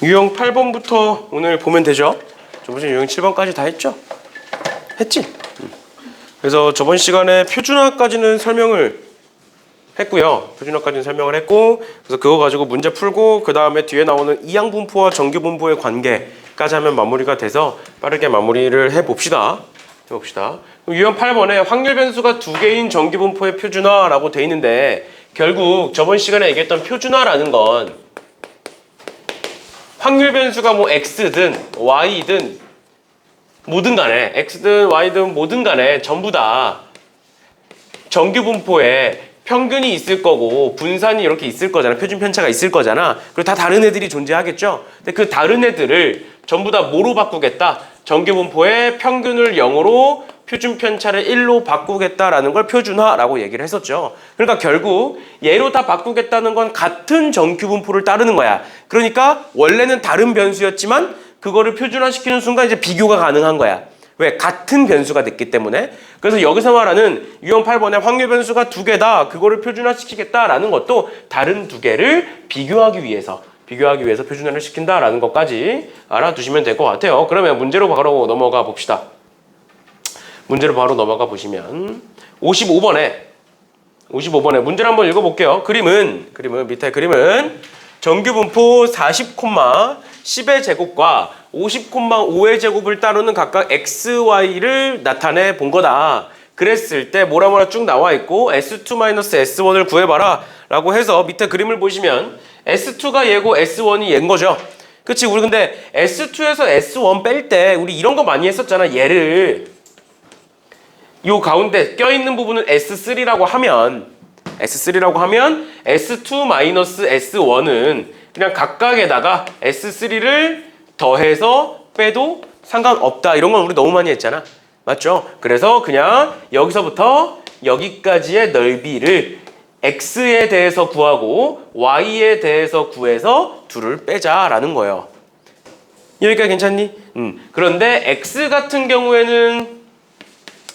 유형 8번부터 오늘 보면 되죠? 저번 시간에 유형 7번까지 다 했죠? 했지? 그래서 저번 시간에 표준화까지는 설명을 했고요. 표준화까지는 설명을 했고, 그래서 그거 가지고 문제 풀고, 그 다음에 뒤에 나오는 이항분포와 정규분포의 관계까지 하면 마무리가 돼서 빠르게 마무리를 해봅시다. 유형 8번에 확률 변수가 두 개인 정규분포의 표준화라고 돼 있는데, 결국 저번 시간에 얘기했던 표준화라는 건 확률 변수가 뭐 x든 y든 뭐든 간에 x든 y든 뭐든 간에 전부 다 정규분포에 평균이 있을 거고 분산이 이렇게 있을 거잖아. 표준 편차가 있을 거잖아. 그리고 다 다른 애들이 존재하겠죠. 근데 그 다른 애들을 전부 다 뭐로 바꾸겠다? 정규분포의 평균을 0으로 표준 편차를 1로 바꾸겠다라는 걸 표준화라고 얘기를 했었죠. 그러니까 결국 얘로 다 바꾸겠다는 건 같은 정규분포를 따르는 거야. 그러니까 원래는 다른 변수였지만 그거를 표준화시키는 순간 이제 비교가 가능한 거야. 왜? 같은 변수가 됐기 때문에. 그래서 여기서 말하는 유형 8번에 확률 변수가 두 개다. 그거를 표준화시키겠다라는 것도 다른 두 개를 비교하기 위해서 표준화를 시킨다라는 것까지 알아두시면 될 것 같아요. 그러면 문제로 바로 넘어가 봅시다. 문제로 바로 넘어가 보시면 55번에 문제를 한번 읽어볼게요. 밑에 그림은 정규분포 40, 10의 제곱과 50, 5의 제곱을 따르는 각각 x, y를 나타내 본 거다. 그랬을 때 뭐라 쭉 나와 있고 S2-S1을 구해봐라 라고 해서 밑에 그림을 보시면 S2가 얘고 S1이 얘인 거죠. 그치? 우리 근데 S2에서 S1 뺄 때 우리 이런 거 많이 했었잖아. 얘를 요 가운데 껴있는 부분을 S3라고 하면 S2-S1은 그냥 각각에다가 S3를 더해서 빼도 상관없다. 이런 건 우리 너무 많이 했잖아. 맞죠? 그래서 그냥 여기서부터 여기까지의 넓이를 X에 대해서 구하고 Y에 대해서 구해서 둘을 빼자라는 거예요. 여기까지 괜찮니? 그런데 X 같은 경우에는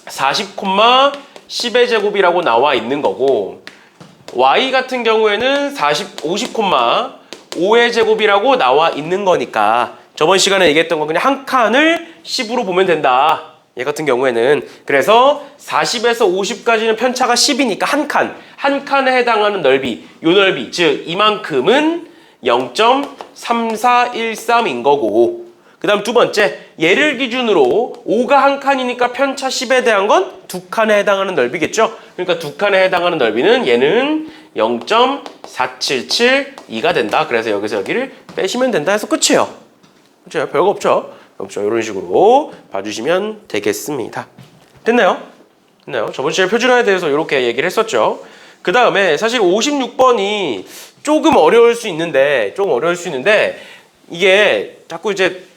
40, 10의 제곱이라고 나와 있는 거고 Y 같은 경우에는 50, 5의 제곱이라고 나와 있는 거니까 저번 시간에 얘기했던 거 그냥 한 칸을 10으로 보면 된다. 얘 같은 경우에는 그래서 40에서 50까지는 편차가 10이니까 한 칸에 해당하는 넓이, 요 넓이, 즉 이만큼은 0.3413인 거고 그 다음 두 번째, 얘를 기준으로 5가 한 칸이니까 편차 10에 대한 건 두 칸에 해당하는 넓이겠죠? 그러니까 두 칸에 해당하는 넓이는 얘는 0.4772가 된다. 그래서 여기서 여기를 빼시면 된다 해서 끝이에요. 그렇죠? 별거 없죠? 이런 식으로 봐주시면 되겠습니다. 됐나요? 저번 시간에 표준화에 대해서 이렇게 얘기를 했었죠. 그 다음에 사실 56번이 조금 어려울 수 있는데 이게 자꾸 이제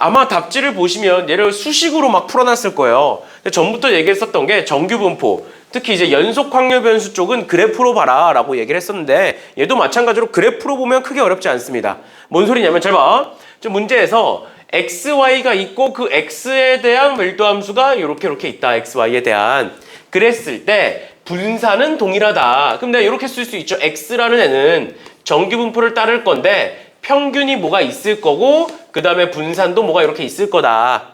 아마 답지를 보시면 얘를 수식으로 막 풀어놨을 거예요. 근데 전부터 얘기했었던 게 정규분포, 특히 이제 연속 확률 변수 쪽은 그래프로 봐라 라고 얘기를 했었는데 얘도 마찬가지로 그래프로 보면 크게 어렵지 않습니다. 뭔 소리냐면 잘 봐. 문제에서 x, y가 있고 그 x에 대한 밀도함수가 이렇게 있다. x, y에 대한. 그랬을 때 분산은 동일하다. 그럼 내가 이렇게 쓸 수 있죠. x라는 애는 정규분포를 따를 건데 평균이 뭐가 있을 거고 그 다음에 분산도 뭐가 이렇게 있을 거다.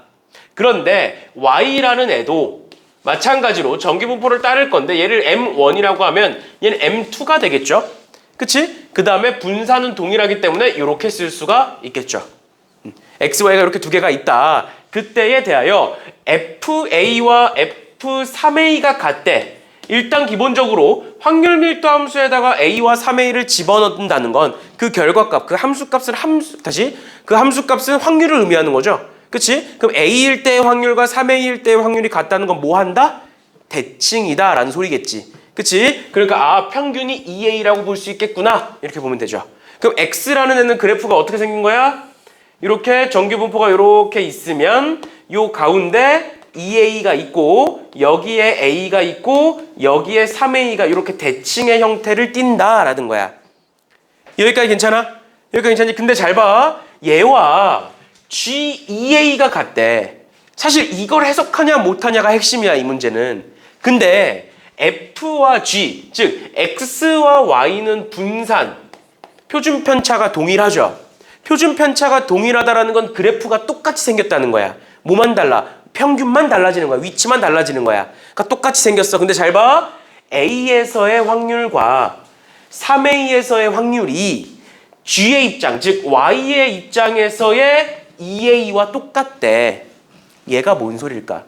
그런데 y라는 애도 마찬가지로 정규분포를 따를 건데 얘를 m1이라고 하면 얘는 m2가 되겠죠. 그치? 그 다음에 분산은 동일하기 때문에 이렇게 쓸 수가 있겠죠. x, y가 이렇게 두 개가 있다. 그때에 대하여 fa와 f3a가 같대. 일단 기본적으로 확률 밀도 함수에다가 a와 3a를 집어넣는다는 건 그 결과값, 그 함수값은 확률을 의미하는 거죠. 그치? 그럼 a일 때의 확률과 3a일 때의 확률이 같다는 건 뭐 한다? 대칭이다 라는 소리겠지. 그치? 그러니까 평균이 2a라고 볼 수 있겠구나. 이렇게 보면 되죠. 그럼 x라는 애는 그래프가 어떻게 생긴 거야? 이렇게 정규분포가 이렇게 있으면 요 가운데 2a가 있고 여기에 a가 있고 여기에 3a가 이렇게 대칭의 형태를 띈다라는 거야. 여기까지 괜찮아? 괜찮니? 근데 잘 봐. 얘와 G2a가 같대. 사실 이걸 해석하냐 못하냐가 핵심이야, 이 문제는. 근데 F와 G, 즉 X와 Y는 분산, 표준 편차가 동일하죠. 표준 편차가 동일하다라는 건 그래프가 똑같이 생겼다는 거야. 뭐만 달라? 평균만 달라지는 거야. 위치만 달라지는 거야. 그러니까 똑같이 생겼어. 근데 잘 봐. A에서의 확률과 3A에서의 확률이 G의 입장, 즉 Y의 입장에서의 2A와 똑같대. 얘가 뭔 소릴까?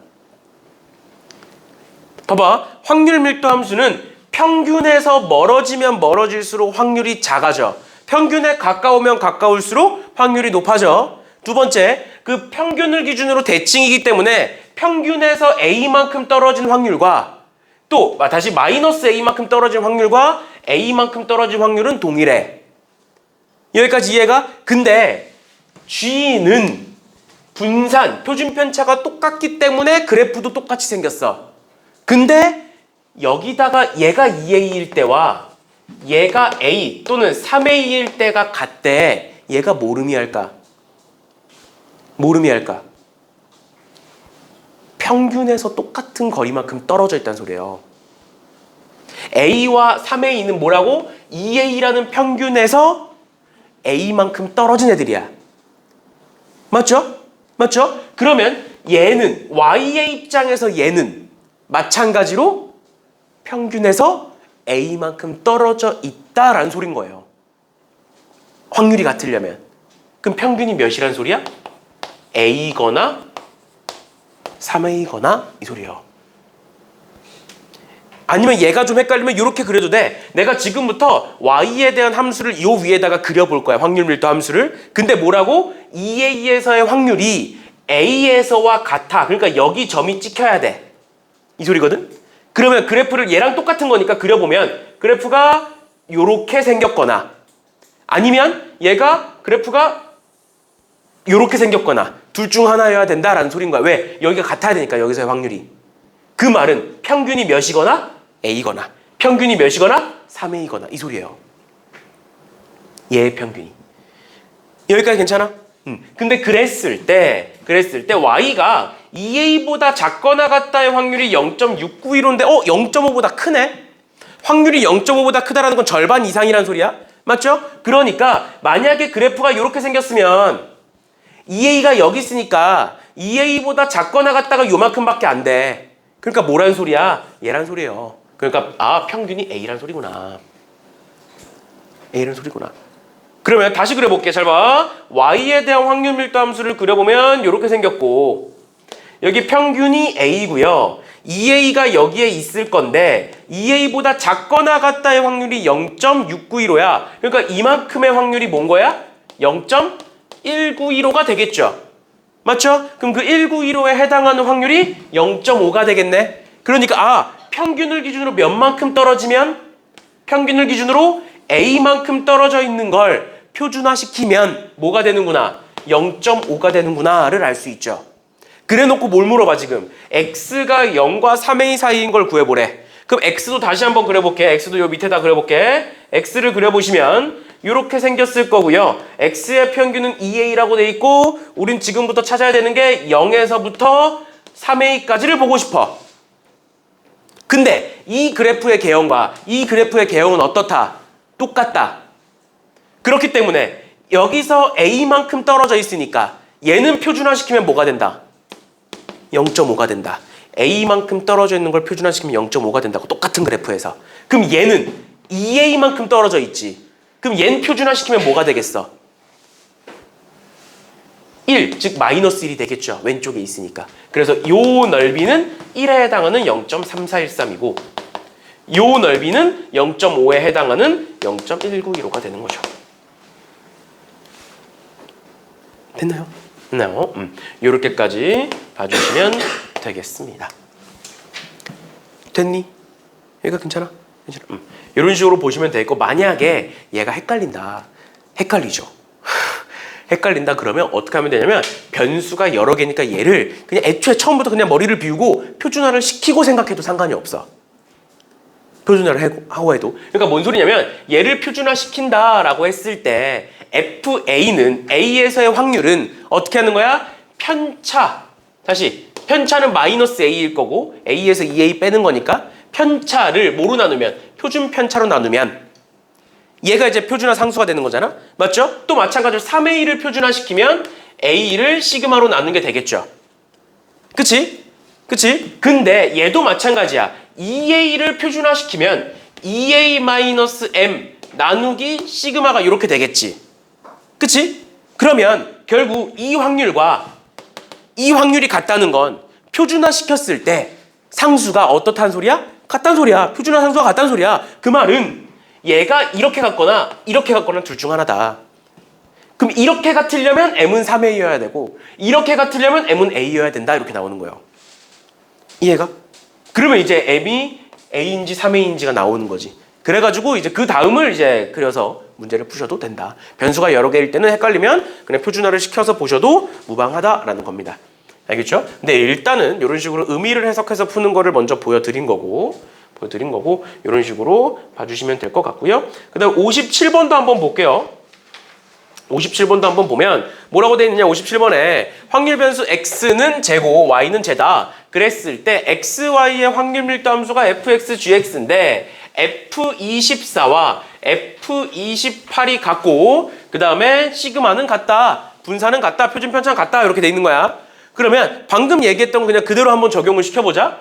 봐봐. 확률 밀도 함수는 평균에서 멀어지면 멀어질수록 확률이 작아져. 평균에 가까우면 가까울수록 확률이 높아져. 두 번째, 그 평균을 기준으로 대칭이기 때문에 평균에서 A만큼 떨어진 확률과 또 다시 마이너스 A만큼 떨어진 확률과 A만큼 떨어진 확률은 동일해. 여기까지 이해가? 근데 G는 분산, 표준 편차가 똑같기 때문에 그래프도 똑같이 생겼어. 근데 여기다가 얘가 2A일 때와 얘가 A 또는 3A일 때가 같대. 얘가 뭘 의미할까? 뭘 의미할까? 평균에서 똑같은 거리만큼 떨어져 있다는 소리예요. A와 3A는 뭐라고? 2A라는 평균에서 A만큼 떨어진 애들이야. 맞죠? 맞죠? 그러면 얘는 Y의 입장에서 얘는 마찬가지로 평균에서 A만큼 떨어져 있다라는 소린 거예요. 확률이 같으려면. 그럼 평균이 몇이란 소리야? A거나 3A거나 이 소리예요. 아니면 얘가 좀 헷갈리면 이렇게 그려도 돼. 내가 지금부터 Y에 대한 함수를 요 위에다가 그려볼 거야. 확률 밀도 함수를. 근데 뭐라고? 2A에서의 확률이 A에서와 같아. 그러니까 여기 점이 찍혀야 돼. 이 소리거든? 그러면 그래프를 얘랑 똑같은 거니까 그려보면 그래프가 요렇게 생겼거나 아니면 얘가 그래프가 요렇게 생겼거나 둘 중 하나여야 된다라는 소린 거야. 왜? 여기가 같아야 되니까 여기서의 확률이. 그 말은 평균이 몇이거나 A거나 평균이 몇이거나 3A거나 이 소리예요. 얘의 평균이. 여기까지 괜찮아? 근데 그랬을 때 Y가 2A보다 작거나 같다의 확률이 0.691호인데 0.5보다 크네? 확률이 0.5보다 크다라는 건 절반 이상이란 소리야? 맞죠? 그러니까 만약에 그래프가 이렇게 생겼으면 2A가 여기 있으니까 2A보다 작거나 같다가 요만큼밖에 안 돼. 그러니까 뭐란 소리야? 얘란 소리예요. 그러니까 평균이 A란 소리구나. A란 소리구나. 그러면 다시 그려볼게. 잘 봐. Y에 대한 확률 밀도 함수를 그려보면 이렇게 생겼고 여기 평균이 A고요. 2A가 여기에 있을 건데 2A보다 작거나 같다의 확률이 0.691호야. 그러니까 이만큼의 확률이 뭔 거야? 0.191호가 되겠죠. 맞죠? 그럼 그 191호에 해당하는 확률이 0.5가 되겠네. 그러니까 평균을 기준으로 몇만큼 떨어지면 평균을 기준으로 A만큼 떨어져 있는 걸 표준화시키면 뭐가 되는구나? 0.5가 되는구나를 알 수 있죠. 그래놓고 뭘 물어봐 지금? X가 0과 3A 사이인 걸 구해보래. 그럼 X도 다시 한번 그려볼게. X도 요 밑에다 그려볼게. X를 그려보시면 이렇게 생겼을 거고요. X의 평균은 2A라고 돼 있고 우린 지금부터 찾아야 되는 게 0에서부터 3A까지를 보고 싶어. 근데 이 그래프의 개형과 이 그래프의 개형은 어떻다? 똑같다. 그렇기 때문에 여기서 A만큼 떨어져 있으니까 얘는 표준화시키면 뭐가 된다? 0.5가 된다. A만큼 떨어져 있는 걸 표준화시키면 0.5가 된다고. 똑같은 그래프에서. 그럼 얘는 2A만큼 떨어져 있지. 그럼 얘는 표준화시키면 뭐가 되겠어? 1, 즉 마이너스 1이 되겠죠. 왼쪽에 있으니까. 그래서 요 넓이는 1에 해당하는 0.3413이고 요 넓이는 0.5에 해당하는 0.1915가 되는 거죠. 됐나요? 됐나요? 요렇게까지 봐주시면 되겠습니다. 됐니? 얘가 괜찮아? 괜찮아. 이런 식으로 보시면 되고 만약에 얘가 헷갈린다. 헷갈리죠. 헷갈린다 그러면 어떻게 하면 되냐면 변수가 여러 개니까 얘를 그냥 애초에 처음부터 그냥 머리를 비우고 표준화를 시키고 생각해도 상관이 없어. 표준화를 하고 해도. 그러니까 뭔 소리냐면 얘를 표준화시킨다라고 했을 때 FA는 A에서의 확률은 어떻게 하는 거야? 편차. 다시 편차는 마이너스 A일 거고 A에서 2A 빼는 거니까 편차를 뭐로 나누면? 표준 편차로 나누면 얘가 이제 표준화 상수가 되는 거잖아. 맞죠? 또 마찬가지로 3A를 표준화시키면 A를 시그마로 나누는 게 되겠죠. 그치? 그치? 근데 얘도 마찬가지야. 2A를 표준화시키면 2A-M 나누기 시그마가 이렇게 되겠지. 그치? 그러면 결국 이 확률과 이 확률이 같다는 건 표준화시켰을 때 상수가 어떻다는 소리야? 같다는 소리야. 표준화 상수가 같다는 소리야. 그 말은 얘가 이렇게 같거나 둘 중 하나다. 그럼 이렇게 같으려면 m은 3a여야 되고 이렇게 같으려면 m은 a여야 된다. 이렇게 나오는 거예요. 이해가? 그러면 이제 m이 a인지 3a인지가 나오는 거지. 그래가지고 이제 그 다음을 이제 그려서 문제를 푸셔도 된다. 변수가 여러 개일 때는 헷갈리면 그냥 표준화를 시켜서 보셔도 무방하다라는 겁니다. 알겠죠? 근데 일단은 이런 식으로 의미를 해석해서 푸는 거를 먼저 보여드린 거고 이런 식으로 봐주시면 될 것 같고요. 그 다음 57번도 한번 볼게요. 57번도 한번 보면 뭐라고 되어 있느냐. 57번에 확률 변수 x는 제고 y는 제다. 그랬을 때 xy의 확률 밀도 함수가 fx, gx인데 f24와 f28이 같고 그 다음에 시그마는 같다. 분사는 같다. 표준 편차는 같다. 이렇게 돼 있는 거야. 그러면 방금 얘기했던 거 그냥 그대로 한번 적용을 시켜보자.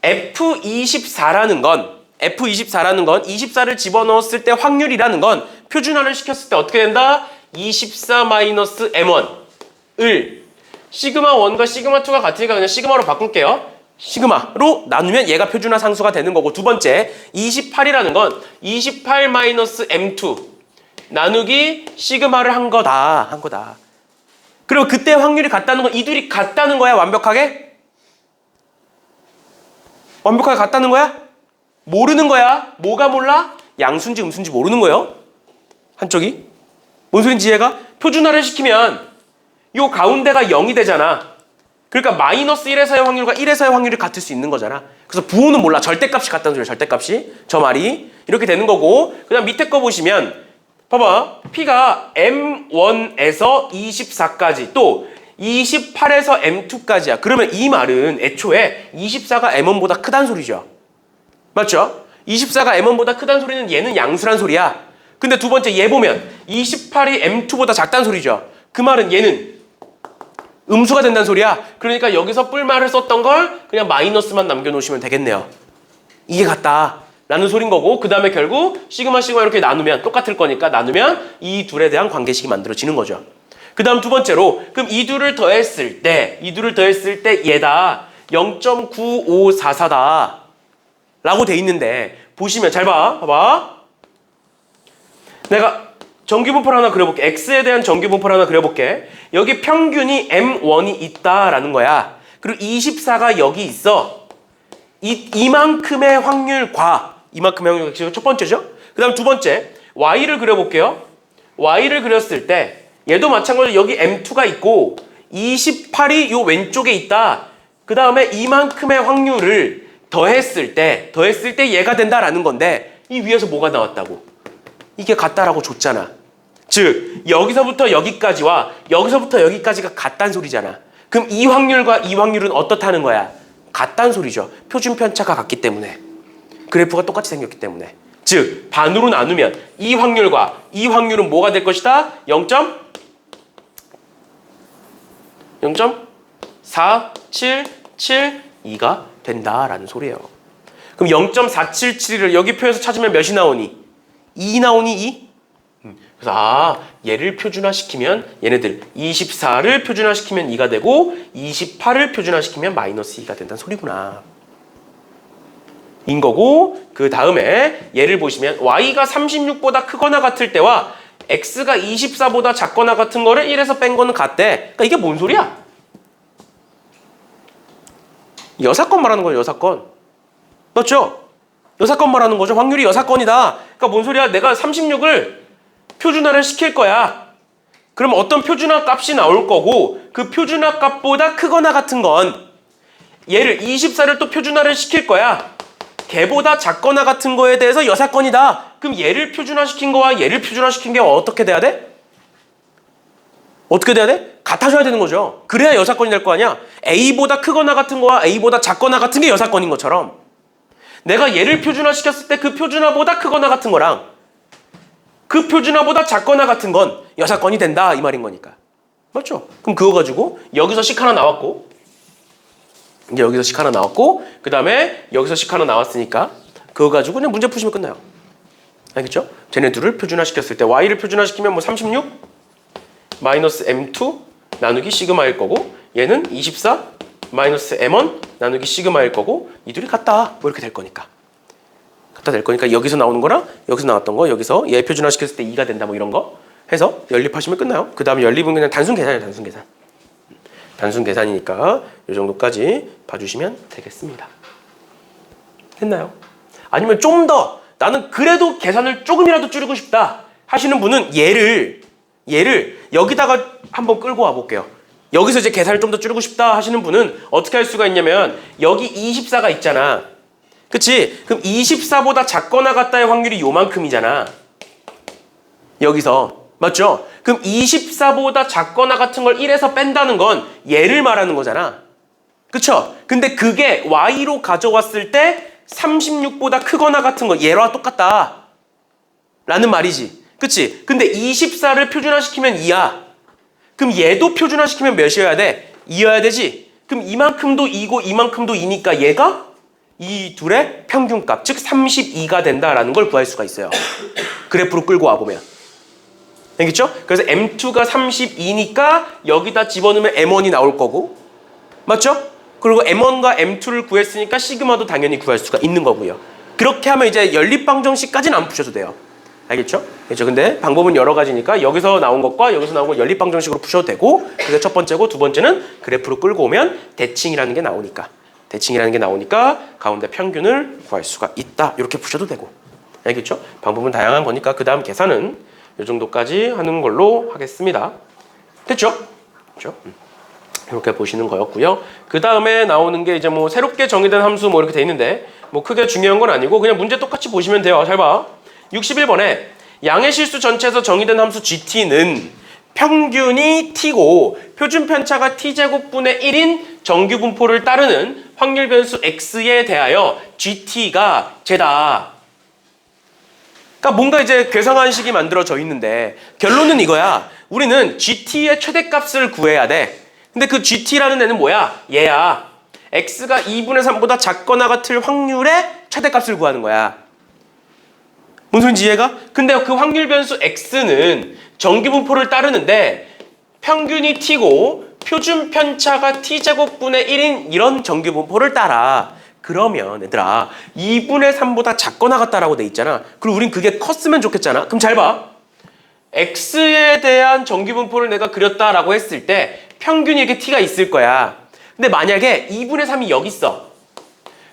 F24라는 건 24를 집어넣었을 때 확률이라는 건 표준화를 시켰을 때 어떻게 된다? 24-M1을 시그마 1과 시그마 2가 같으니까 그냥 시그마로 바꿀게요. 시그마로 나누면 얘가 표준화 상수가 되는 거고, 두 번째 28이라는 건 28-M2 나누기 시그마를 한 거다. 그리고 그때 확률이 같다는 건 이 둘이 같다는 거야. 완벽하게 같다는 거야? 모르는 거야. 뭐가 몰라? 양수인지 음수인지 모르는 거예요. 한쪽이. 뭔 소린지 이해가? 표준화를 시키면 요 가운데가 0이 되잖아. 그러니까 마이너스 1에서의 확률과 1에서의 확률이 같을 수 있는 거잖아. 그래서 부호는 몰라. 절대값이 같다는 소리야. 절대값이. 저 말이. 이렇게 되는 거고, 그 다음 밑에 거 보시면 봐봐. P가 M1에서 24까지 또 28에서 M2까지야. 그러면 이 말은 애초에 24가 M1보다 크다는 소리죠. 맞죠? 24가 M1보다 크다는 소리는 얘는 양수란 소리야. 근데 두 번째 얘 보면 28이 M2보다 작다는 소리죠. 그 말은 얘는 음수가 된다는 소리야. 그러니까 여기서 뿔말을 썼던 걸 그냥 마이너스만 남겨놓으시면 되겠네요. 이게 같다 라는 소린 거고, 그 다음에 결국 시그마 이렇게 나누면 똑같을 거니까 나누면 이 둘에 대한 관계식이 만들어지는 거죠. 그 다음 두 번째로 그럼 이 둘을 더했을 때 얘다 0.9544다 라고 돼 있는데, 보시면 잘 봐봐. 내가 정규분포를 하나 그려볼게. x에 대한 정규분포를 하나 그려볼게. 여기 평균이 m1이 있다라는 거야. 그리고 24가 여기 있어. 이만큼의 확률과 이만큼의 확률 첫 번째죠. 그 다음 두 번째 y를 그려볼게요. y를 그렸을 때 얘도 마찬가지로 여기 m2가 있고 28이 요 왼쪽에 있다. 그 다음에 이만큼의 확률을 더했을 때 얘가 된다라는 건데, 이 위에서 뭐가 나왔다고? 이게 같다라고 줬잖아. 즉 여기서부터 여기까지와 여기서부터 여기까지가 같다는 소리잖아. 그럼 이 확률과 이 확률은 어떻다는 거야? 같다는 소리죠. 표준 편차가 같기 때문에, 그래프가 똑같이 생겼기 때문에. 즉 반으로 나누면 이 확률과 이 확률은 뭐가 될 것이다? 0.4772가 된다라는 소리예요. 그럼 0.477을 여기 표에서 찾으면 몇이 나오니? 2 나오니 2? 그래서 얘를 표준화시키면 얘네들 24를 표준화시키면 2가 되고 28을 표준화시키면 마이너스 2가 된다는 소리구나. 인 거고, 그 다음에 얘를 보시면 y가 36보다 크거나 같을 때와 x가 24보다 작거나 같은 거를 1에서 뺀 거는 같대. 그러니까 이게 뭔 소리야? 여사건 말하는 거예요. 여사건. 맞죠? 여사건 말하는 거죠. 확률이 여사건이다. 그러니까 뭔 소리야? 내가 36을 표준화를 시킬 거야. 그러면 어떤 표준화 값이 나올 거고, 그 표준화 값보다 크거나 같은 건 얘를 24를 또 표준화를 시킬 거야. 걔보다 작거나 같은 거에 대해서 여사건이다. 그럼 얘를 표준화시킨 거와 얘를 표준화시킨 게 어떻게 돼야 돼? 어떻게 돼야 돼? 같아져야 되는 거죠. 그래야 여사건이 될 거 아니야. A보다 크거나 같은 거와 A보다 작거나 같은 게 여사건인 것처럼, 내가 얘를 표준화시켰을 때 그 표준화보다 크거나 같은 거랑 그 표준화보다 작거나 같은 건 여사건이 된다 이 말인 거니까. 맞죠? 그럼 그거 가지고 여기서 식 하나 나왔고 이제 여기서 식 하나 나왔고 그 다음에 여기서 식 하나 나왔으니까 그거 가지고 그냥 문제 푸시면 끝나요. 알겠죠? 쟤네 둘을 표준화시켰을 때 y를 표준화시키면 뭐 36 마이너스 m2 나누기 시그마일 거고 얘는 24 마이너스 m1 나누기 시그마일 거고 이 둘이 같다 뭐 이렇게 될 거니까. 갖다 될 거니까 여기서 나오는 거랑 여기서 나왔던 거 여기서 얘 표준화시켰을 때 2가 된다 뭐 이런 거 해서 연립하시면 끝나요. 그 다음에 연립은 그냥 단순 계산이에요. 단순 계산. 단순 계산이니까 이 정도까지 봐주시면 되겠습니다. 됐나요? 아니면 좀 더 나는 그래도 계산을 조금이라도 줄이고 싶다 하시는 분은 얘를 여기다가 한번 끌고 와 볼게요. 여기서 이제 계산을 좀 더 줄이고 싶다 하시는 분은 어떻게 할 수가 있냐면 여기 24가 있잖아. 그치? 그럼 24보다 작거나 같다의 확률이 요만큼이잖아. 여기서. 맞죠? 그럼 24보다 작거나 같은 걸 1에서 뺀다는 건 얘를 말하는 거잖아. 그쵸? 근데 그게 y로 가져왔을 때 36보다 크거나 같은 거 얘와 똑같다 라는 말이지. 그치? 근데 24를 표준화시키면 2야. 그럼 얘도 표준화시키면 몇이어야 돼? 2여야 되지? 그럼 이만큼도 2고 이만큼도 2니까 얘가 이 둘의 평균값, 즉 32가 된다라는 걸 구할 수가 있어요. 그래프로 끌고 와보면. 알겠죠? 그래서 M2가 32니까 여기다 집어넣으면 M1이 나올 거고 맞죠? 그리고 M1과 M2를 구했으니까 시그마도 당연히 구할 수가 있는 거고요. 그렇게 하면 이제 연립방정식까지는 안 푸셔도 돼요. 알겠죠? 그렇죠? 근데 방법은 여러 가지니까 여기서 나온 것과 여기서 나온 거 연립방정식으로 푸셔도 되고 그게 첫 번째고 두 번째는 그래프로 끌고 오면 대칭이라는 게 나오니까 가운데 평균을 구할 수가 있다. 이렇게 푸셔도 되고 알겠죠? 방법은 다양한 거니까 그 다음 계산은 이 정도까지 하는 걸로 하겠습니다. 됐죠? 그렇죠? 이렇게 보시는 거였고요. 그 다음에 나오는 게 이제 뭐 새롭게 정의된 함수 뭐 이렇게 돼 있는데 뭐 크게 중요한 건 아니고 그냥 문제 똑같이 보시면 돼요. 잘 봐. 61번에 양의 실수 전체에서 정의된 함수 GT는 평균이 T고 표준 편차가 T제곱분의 1인 정규 분포를 따르는 확률 변수 X에 대하여 GT가 Z다. 그러니까 뭔가 이제 계산식이 만들어져 있는데 결론은 이거야. 우리는 GT의 최대값을 구해야 돼. 근데 그 GT라는 애는 뭐야? 얘야. X가 2분의 3보다 작거나 같을 확률의 최대값을 구하는 거야. 뭔 소린지 이해가? 근데 그 확률 변수 X는 정규분포를 따르는데 평균이 T고 표준 편차가 T제곱분의 1인 이런 정규분포를 따라. 그러면 얘들아 2분의 3보다 작거나 같다라고 돼 있잖아. 그리고 우린 그게 컸으면 좋겠잖아. 그럼 잘 봐. X에 대한 정규분포를 내가 그렸다라고 했을 때 평균이 이렇게 T가 있을 거야. 근데 만약에 2분의 3이 여기 있어.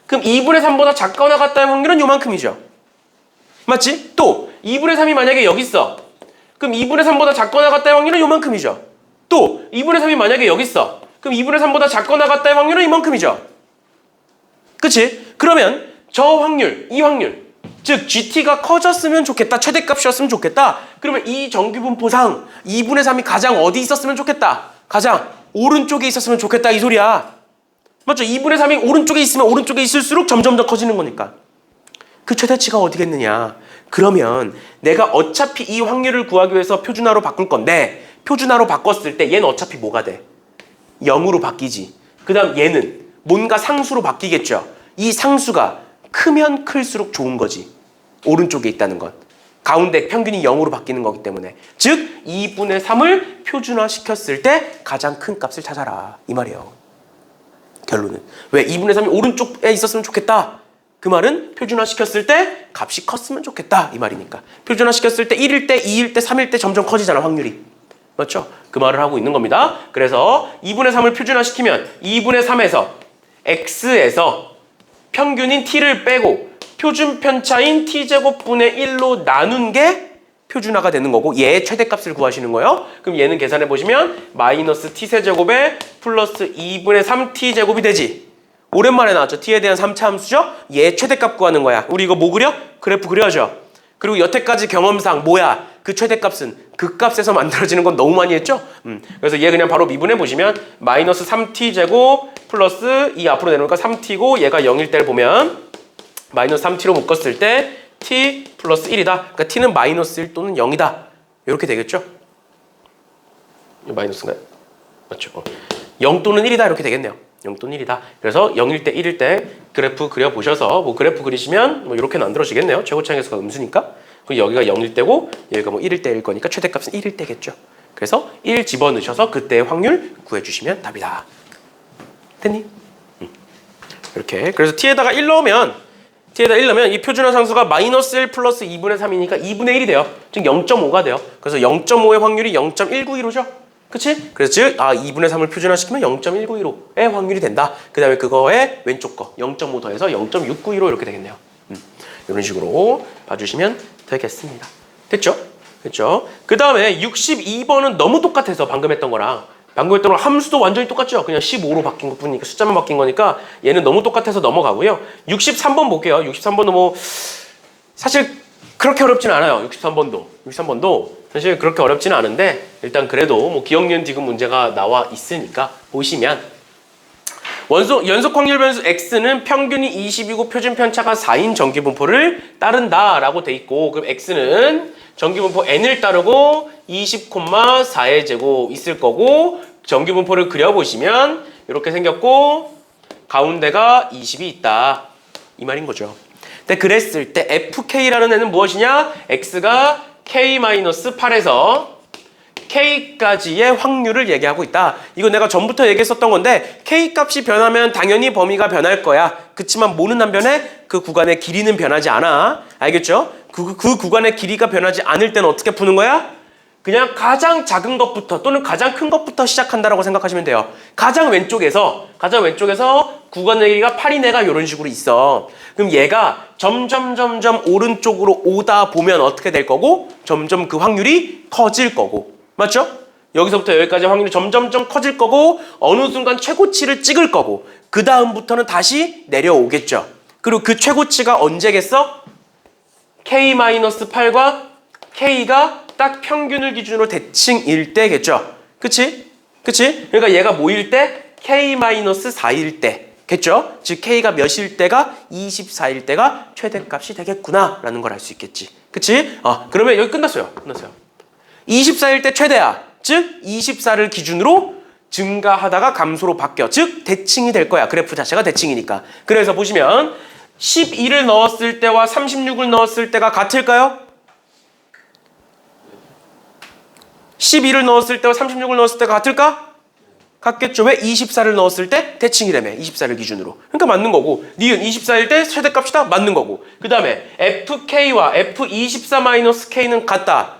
그럼 2분의 3보다 작거나 같다의 확률은 요만큼이죠. 맞지? 또 2분의 3이 만약에 여기 있어. 그럼 2분의 3보다 작거나 같다의 확률은 요만큼이죠. 또 2분의 3이 만약에 여기 있어. 그럼 2분의 3보다 작거나 같다의 확률은 이만큼이죠. 그치? 그러면 저 확률, 이 확률, 즉 GT가 커졌으면 좋겠다. 최대값이었으면 좋겠다. 그러면 이 정규분포상 2분의 3이 가장 어디 있었으면 좋겠다. 가장 오른쪽에 있었으면 좋겠다 이 소리야. 맞죠? 2분의 3이 오른쪽에 있으면 오른쪽에 있을수록 점점 더 커지는 거니까. 그 최대치가 어디겠느냐. 그러면 내가 어차피 이 확률을 구하기 위해서 표준화로 바꿀 건데 표준화로 바꿨을 때 얘는 어차피 뭐가 돼? 0으로 바뀌지. 그 다음 얘는 뭔가 상수로 바뀌겠죠. 이 상수가 크면 클수록 좋은 거지. 오른쪽에 있다는 건. 가운데 평균이 0으로 바뀌는 거기 때문에. 즉 2분의 3을 표준화시켰을 때 가장 큰 값을 찾아라. 이 말이에요. 결론은. 왜? 2분의 3이 오른쪽에 있었으면 좋겠다. 그 말은 표준화시켰을 때 값이 컸으면 좋겠다. 이 말이니까. 표준화시켰을 때 1일 때, 2일 때, 3일 때 점점 커지잖아. 확률이. 맞죠? 그 말을 하고 있는 겁니다. 그래서 2분의 3을 표준화시키면 2분의 3에서 X에서 평균인 T를 빼고 표준 편차인 T제곱분의 1로 나눈 게 표준화가 되는 거고 얘의 최대값을 구하시는 거예요. 그럼 얘는 계산해 보시면 마이너스 T세제곱에 플러스 2분의 3T제곱이 되지. 오랜만에 나왔죠. T에 대한 3차 함수죠. 얘의 최대값 구하는 거야. 우리 이거 뭐 그려? 그래프 그려줘. 그리고 여태까지 경험상 뭐야? 그 최대값은 그 값에서 만들어지는 건 너무 많이 했죠? 그래서 얘 그냥 바로 미분해 보시면 마이너스 3t제곱 플러스 이 앞으로 내놓으니까 3t고 얘가 0일 때를 보면 마이너스 3t로 묶었을 때 t 플러스 1이다. 그러니까 t는 마이너스 1 또는 0이다. 이렇게 되겠죠? 이거 마이너스인가요? 맞죠? 0 또는 1이다 이렇게 되겠네요. 0 또는 1이다. 그래서 0일 때 1일 때 그래프 그려보셔서 뭐 그래프 그리시면 뭐 이렇게 만들어지겠네요. 최고차항계수가 음수니까. 그리고 여기가 0일 때고 여기가 뭐 1일 때일 거니까 최대값은 1일 때겠죠. 그래서 1 집어넣으셔서 그때의 확률 구해주시면 답이다. 됐니? 이렇게. 그래서 t에다가 1 넣으면 이 표준화 상수가 마이너스 1 플러스 2분의 3이니까 2분의 1이 돼요. 즉 0.5가 돼요. 그래서 0.5의 확률이 0.191호죠. 그치? 그래서 즉 2분의 3을 표준화시키면 0.191호의 확률이 된다. 그 다음에 그거에 왼쪽 거 0.5 더해서 0.691호 이렇게 되겠네요. 이런 식으로 봐주시면 되겠습니다. 됐죠? 됐죠? 그 다음에 62번은 너무 똑같아서 방금 했던 거랑 함수도 완전히 똑같죠? 그냥 15로 바뀐 것 뿐이니까 숫자만 바뀐 거니까 얘는 너무 똑같아서 넘어가고요. 63번 볼게요. 63번도 뭐 사실 그렇게 어렵지는 않아요. 63번도 사실 그렇게 어렵지는 않은데 일단 그래도 뭐 기억, 니은, 디귿 문제가 나와 있으니까 보시면 연속 확률 변수 x는 평균이 20이고 표준 편차가 4인 정기분포를 따른다라고 돼 있고 그럼 x는 정기분포 n을 따르고 20,4의 제곱 있을 거고 정기분포를 그려보시면 이렇게 생겼고 가운데가 20이 있다 이 말인 거죠. 근데 그랬을 때 fk라는 애는 무엇이냐? x가 k-8에서 k까지의 확률을 얘기하고 있다. 이거 내가 전부터 얘기했었던 건데 k값이 변하면 당연히 범위가 변할 거야. 그치만 뭐는 안 변해? 그 구간의 길이는 변하지 않아. 알겠죠? 그 구간의 길이가 변하지 않을 때는 어떻게 푸는 거야? 그냥 가장 작은 것부터 또는 가장 큰 것부터 시작한다라고 생각하시면 돼요. 가장 왼쪽에서 구간의 길이가 8인 애가 이런 식으로 있어. 그럼 얘가 점점 오른쪽으로 오다 보면 어떻게 될 거고 점점 그 확률이 커질 거고 맞죠? 여기서부터 여기까지 확률이 점점 커질 거고 어느 순간 최고치를 찍을 거고 그 다음부터는 다시 내려오겠죠. 그리고 그 최고치가 언제겠어? k-8과 k가 딱 평균을 기준으로 대칭일 때겠죠. 그치? 그러니까 얘가 뭐일 때? k-4일 때겠죠. 즉 k가 몇일 때가 24일 때가 최대값이 되겠구나 라는 걸 알 수 있겠지. 그치? 그러면 여기 끝났어요. 24일 때 최대야. 즉 24를 기준으로 증가하다가 감소로 바뀌어. 즉 대칭이 될 거야. 그래프 자체가 대칭이니까. 그래서 보시면 12를 넣었을 때와 36을 넣었을 때가 같을까요? 12를 넣었을 때와 36을 넣었을 때가 같을까? 같겠죠. 왜? 24를 넣었을 때 대칭이라며. 24를 기준으로. 그러니까 맞는 거고 니은 24일 때 최대값이다. 맞는 거고 그 다음에 FK와 F24-K는 같다.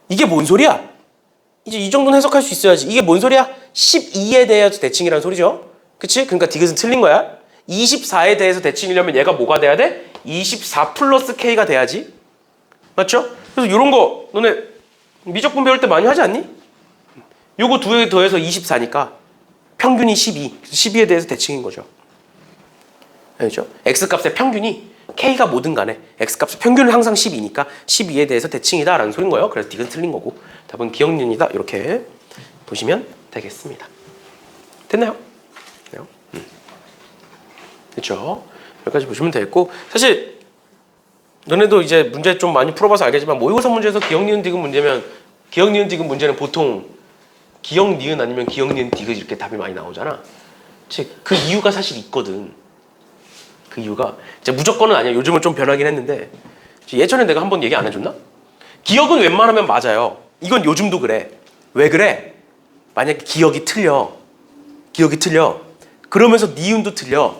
이게 뭔 소리야? 이제 이 정도는 해석할 수 있어야지. 이게 뭔 소리야? 12에 대해서 대칭이라는 소리죠. 그치? 그러니까 디귿은 틀린 거야. 24에 대해서 대칭이려면 얘가 뭐가 돼야 돼? 24 플러스 K가 돼야지. 맞죠? 그래서 이런 거 너네 미적분 배울 때 많이 하지 않니? 요거 두 개 더해서 24니까 평균이 12. 12에 대해서 대칭인 거죠. 알죠? X값의 평균이 K가 뭐든 간에 X값의 평균은 항상 12니까 12에 대해서 대칭이다 라는 소린 거예요. 그래서 디귿은 틀린 거고 답은 기억, 니은이다. 이렇게 보시면 되겠습니다. 됐나요? 그렇죠? 여기까지 보시면 되겠고 사실 너네도 이제 문제 좀 많이 풀어봐서 알겠지만 모의고사 문제에서 기억, 니은, 디귿 문제면 기억, 니은, 디귿 문제는 보통 기억, 니은 아니면 기억, 니은, 디귿 이렇게 답이 많이 나오잖아. 즉 그 이유가 사실 있거든. 그 이유가 이제 무조건은 아니야. 요즘은 좀 변하긴 했는데 예전에 내가 한번 얘기 안 해줬나? 기억은 웬만하면 맞아요. 이건 요즘도 그래. 왜 그래? 만약에 기억이 틀려. 그러면서 니은도 틀려.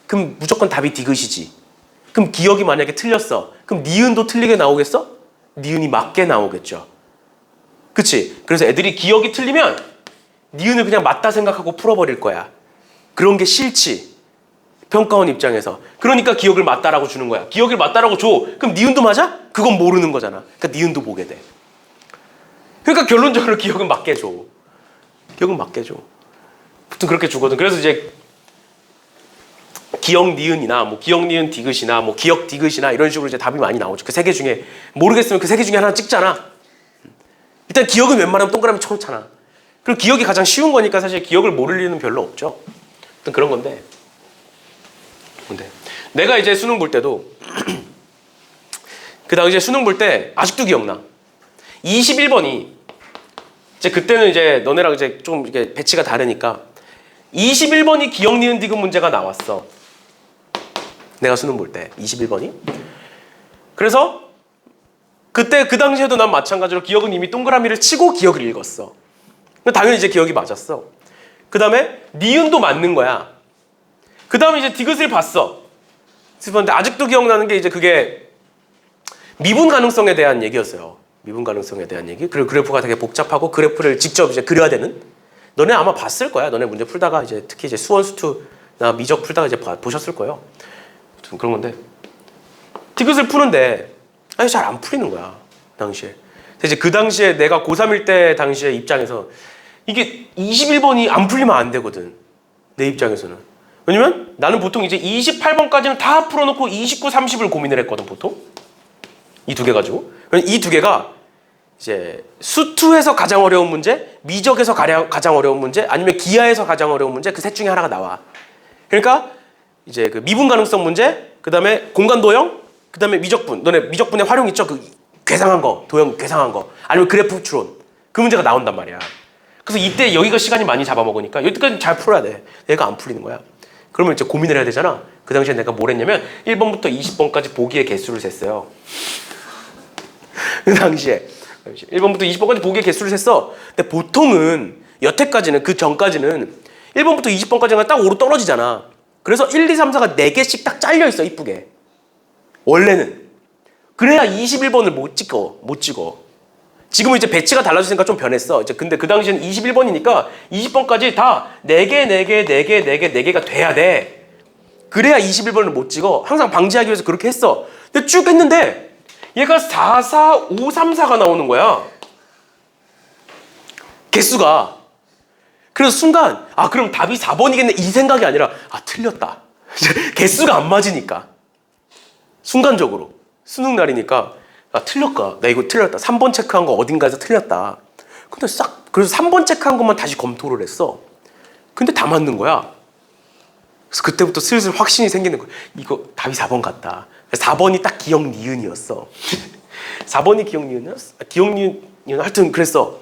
그럼 무조건 답이 디귿이지. 그럼 기억이 만약에 틀렸어. 그럼 니은도 틀리게 나오겠어? 니은이 맞게 나오겠죠. 그치? 그래서 애들이 기억이 틀리면 니은을 그냥 맞다 생각하고 풀어버릴 거야. 그런 게 싫지. 평가원 입장에서. 그러니까 기억을 맞다라고 주는 거야. 기억을 맞다라고 줘. 그럼 니은도 맞아? 그건 모르는 거잖아. 그러니까 니은도 보게 돼. 그러니까 결론적으로 기억은 맞게 줘. 보통 그렇게 주거든. 그래서 이제 기억 니은이나 뭐 기억 니은 디귿이나 뭐 기억 디귿이나 이런 식으로 이제 답이 많이 나오죠. 그 세 개 중에 모르겠으면 그 세 개 중에 하나 찍잖아. 일단 기억은 웬만하면 동그라미 쳐놓잖아. 그리고 기억이 가장 쉬운 거니까 사실 기억을 모를 일은 별로 없죠. 어떤 그런 건데. 근데 내가 이제 수능 볼 때도 그 당시에 수능 볼 때 아직도 기억나. 21번이 이제 그때는 이제 너네랑 이제 좀 이게 배치가 다르니까 21번이 기억 니은 디귿 문제가 나왔어. 내가 수능 볼 때 21번이. 그래서 그때 그 당시에도 난 마찬가지로 기억은 이미 동그라미를 치고 기억을 읽었어. 당연히 이제 기억이 맞았어. 그 다음에 니은도 맞는 거야. 그 다음에 이제 디귿을 봤어. 근데 아직도 기억나는 게 이제 그게 미분 가능성에 대한 얘기였어요. 미분 가능성에 대한 얘기. 그리고 그래프가 되게 복잡하고 그래프를 직접 이제 그려야 되는. 너네 아마 봤을 거야. 너네 문제 풀다가 이제 특히 이제 수원 수투나 미적 풀다가 이제 보셨을 거예요. 좀 그런 건데 디귿을 푸는데 아니 잘 안 풀리는 거야 당시에. 이제 그 당시에 내가 고3일 때 당시에 입장에서 이게 21번이 안 풀리면 안 되거든. 내 입장에서는. 왜냐면 나는 보통 이제 28번까지는 다 풀어놓고 29, 30을 고민을 했거든 보통. 이 두 개 가지고. 이 두 개가 이제 수투에서 가장 어려운 문제, 미적에서 가장 어려운 문제, 아니면 기하에서 가장 어려운 문제, 그 셋 중에 하나가 나와. 그러니까 이제 그 미분 가능성 문제, 그 다음에 공간 도형, 그 다음에 미적분. 너네 미적분의 활용 있죠? 그 괴상한 거, 도형 괴상한 거, 아니면 그래프 추론. 그 문제가 나온단 말이야. 그래서 이때 여기가 시간이 많이 잡아먹으니까 여기까지 잘 풀어야 돼. 얘가 안 풀리는 거야. 그러면 이제 고민을 해야 되잖아. 그 당시에 내가 뭘 했냐면 1번부터 20번까지 보기의 개수를 셌어요. 그 당시에 1번부터 20번까지 보기의 개수를 셌어. 근데 보통은 여태까지는 그 전까지는 1번부터 20번까지가 딱 오로 떨어지잖아. 그래서 1, 2, 3, 4가 4개씩 딱 잘려 있어 이쁘게. 원래는. 그래야 21번을 못 찍어. 지금은 이제 배치가 달라졌으니까 좀 변했어. 이제 근데 그 당시에는 21번이니까 20번까지 다 4개가 돼야 돼. 그래야 21번을 못 찍어. 항상 방지하기 위해서 그렇게 했어. 근데 쭉 했는데 얘가 4, 4, 5, 3, 4가 나오는 거야. 개수가. 그래서 순간 그럼 답이 4번이겠네 이 생각이 아니라 틀렸다. 개수가 안 맞으니까. 순간적으로. 수능 날이니까 틀렸까? 나 이거 틀렸다. 3번 체크한 거 어딘가에서 틀렸다. 근데 그래서 3번 체크한 것만 다시 검토를 했어. 근데 다 맞는 거야. 그래서 그때부터 슬슬 확신이 생기는 거야. 이거 답이 4번 같다. 4번이 딱 기억 니은이었어. 4번이 기억 니은이었어? 기억 니은 하여튼 그랬어.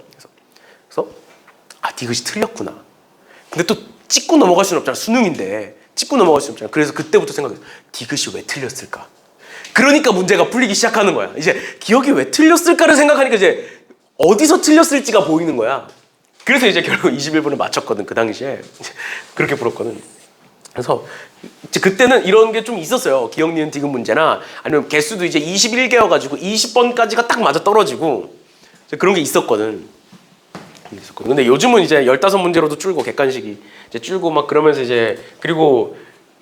그래서 디귿이 틀렸구나. 근데 또 찍고 넘어갈 수는 없잖아. 수능인데 찍고 넘어갈 수는 없잖아. 그래서 그때부터 생각했어. 디귿이 왜 틀렸을까? 그러니까 문제가 풀리기 시작하는 거야. 이제 기억이 왜 틀렸을까를 생각하니까 이제 어디서 틀렸을지가 보이는 거야. 그래서 이제 결국 21번을 맞췄거든. 그 당시에 그렇게 풀었거든. 그래서 이제 그때는 이런 게 좀 있었어요. 기억 니은 디귿 문제나 아니면 개수도 이제 21개여가지고 20번까지가 딱 맞아 떨어지고 그런 게 있었거든. 근데 요즘은 이제 15문제로도 줄고 객관식이 이제 줄고 막 그러면서 이제 그리고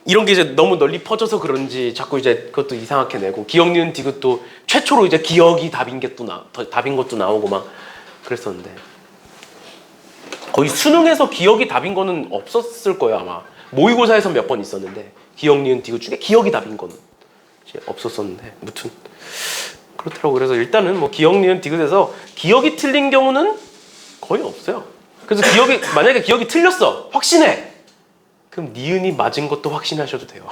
이런 게 이제 너무 널리 퍼져서 그런지 자꾸 이제 그것도 이상하게 내고 기억 니은 디귿도 최초로 이제 기억이 답인 게 또 답인 것도 나오고 막 그랬었는데 거의 수능에서 기억이 답인 거는 없었을 거예요 아마. 모의고사에서 몇 번 있었는데 기억 니은 디귿 중에 기억이 답인 거는 이제 없었었는데 아무튼 그렇더라고. 그래서 일단은 뭐 기억 니은 디귿에서 기억이 틀린 경우는 거의 없어요. 그래서 만약에 기억이 틀렸어 확신해. 그럼 니은이 맞은 것도 확신하셔도 돼요.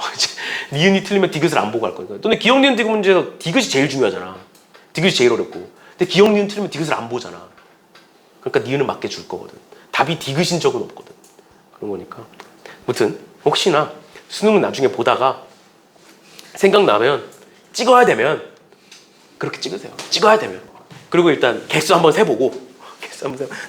니은이 틀리면 디귿을 안 보고 할 거니까. 너네 기억 니은 디귿 문제에서 디귿이 제일 중요하잖아. 디귿이 제일 어렵고. 근데 기억 니은 틀리면 디귿을 안 보잖아. 그러니까 니은은 맞게 줄 거거든. 답이 디귿인 적은 없거든. 그런 거니까. 아무튼 혹시나 수능은 나중에 보다가 생각나면 찍어야 되면 그렇게 찍으세요. 찍어야 되면. 그리고 일단 개수 한번 세보고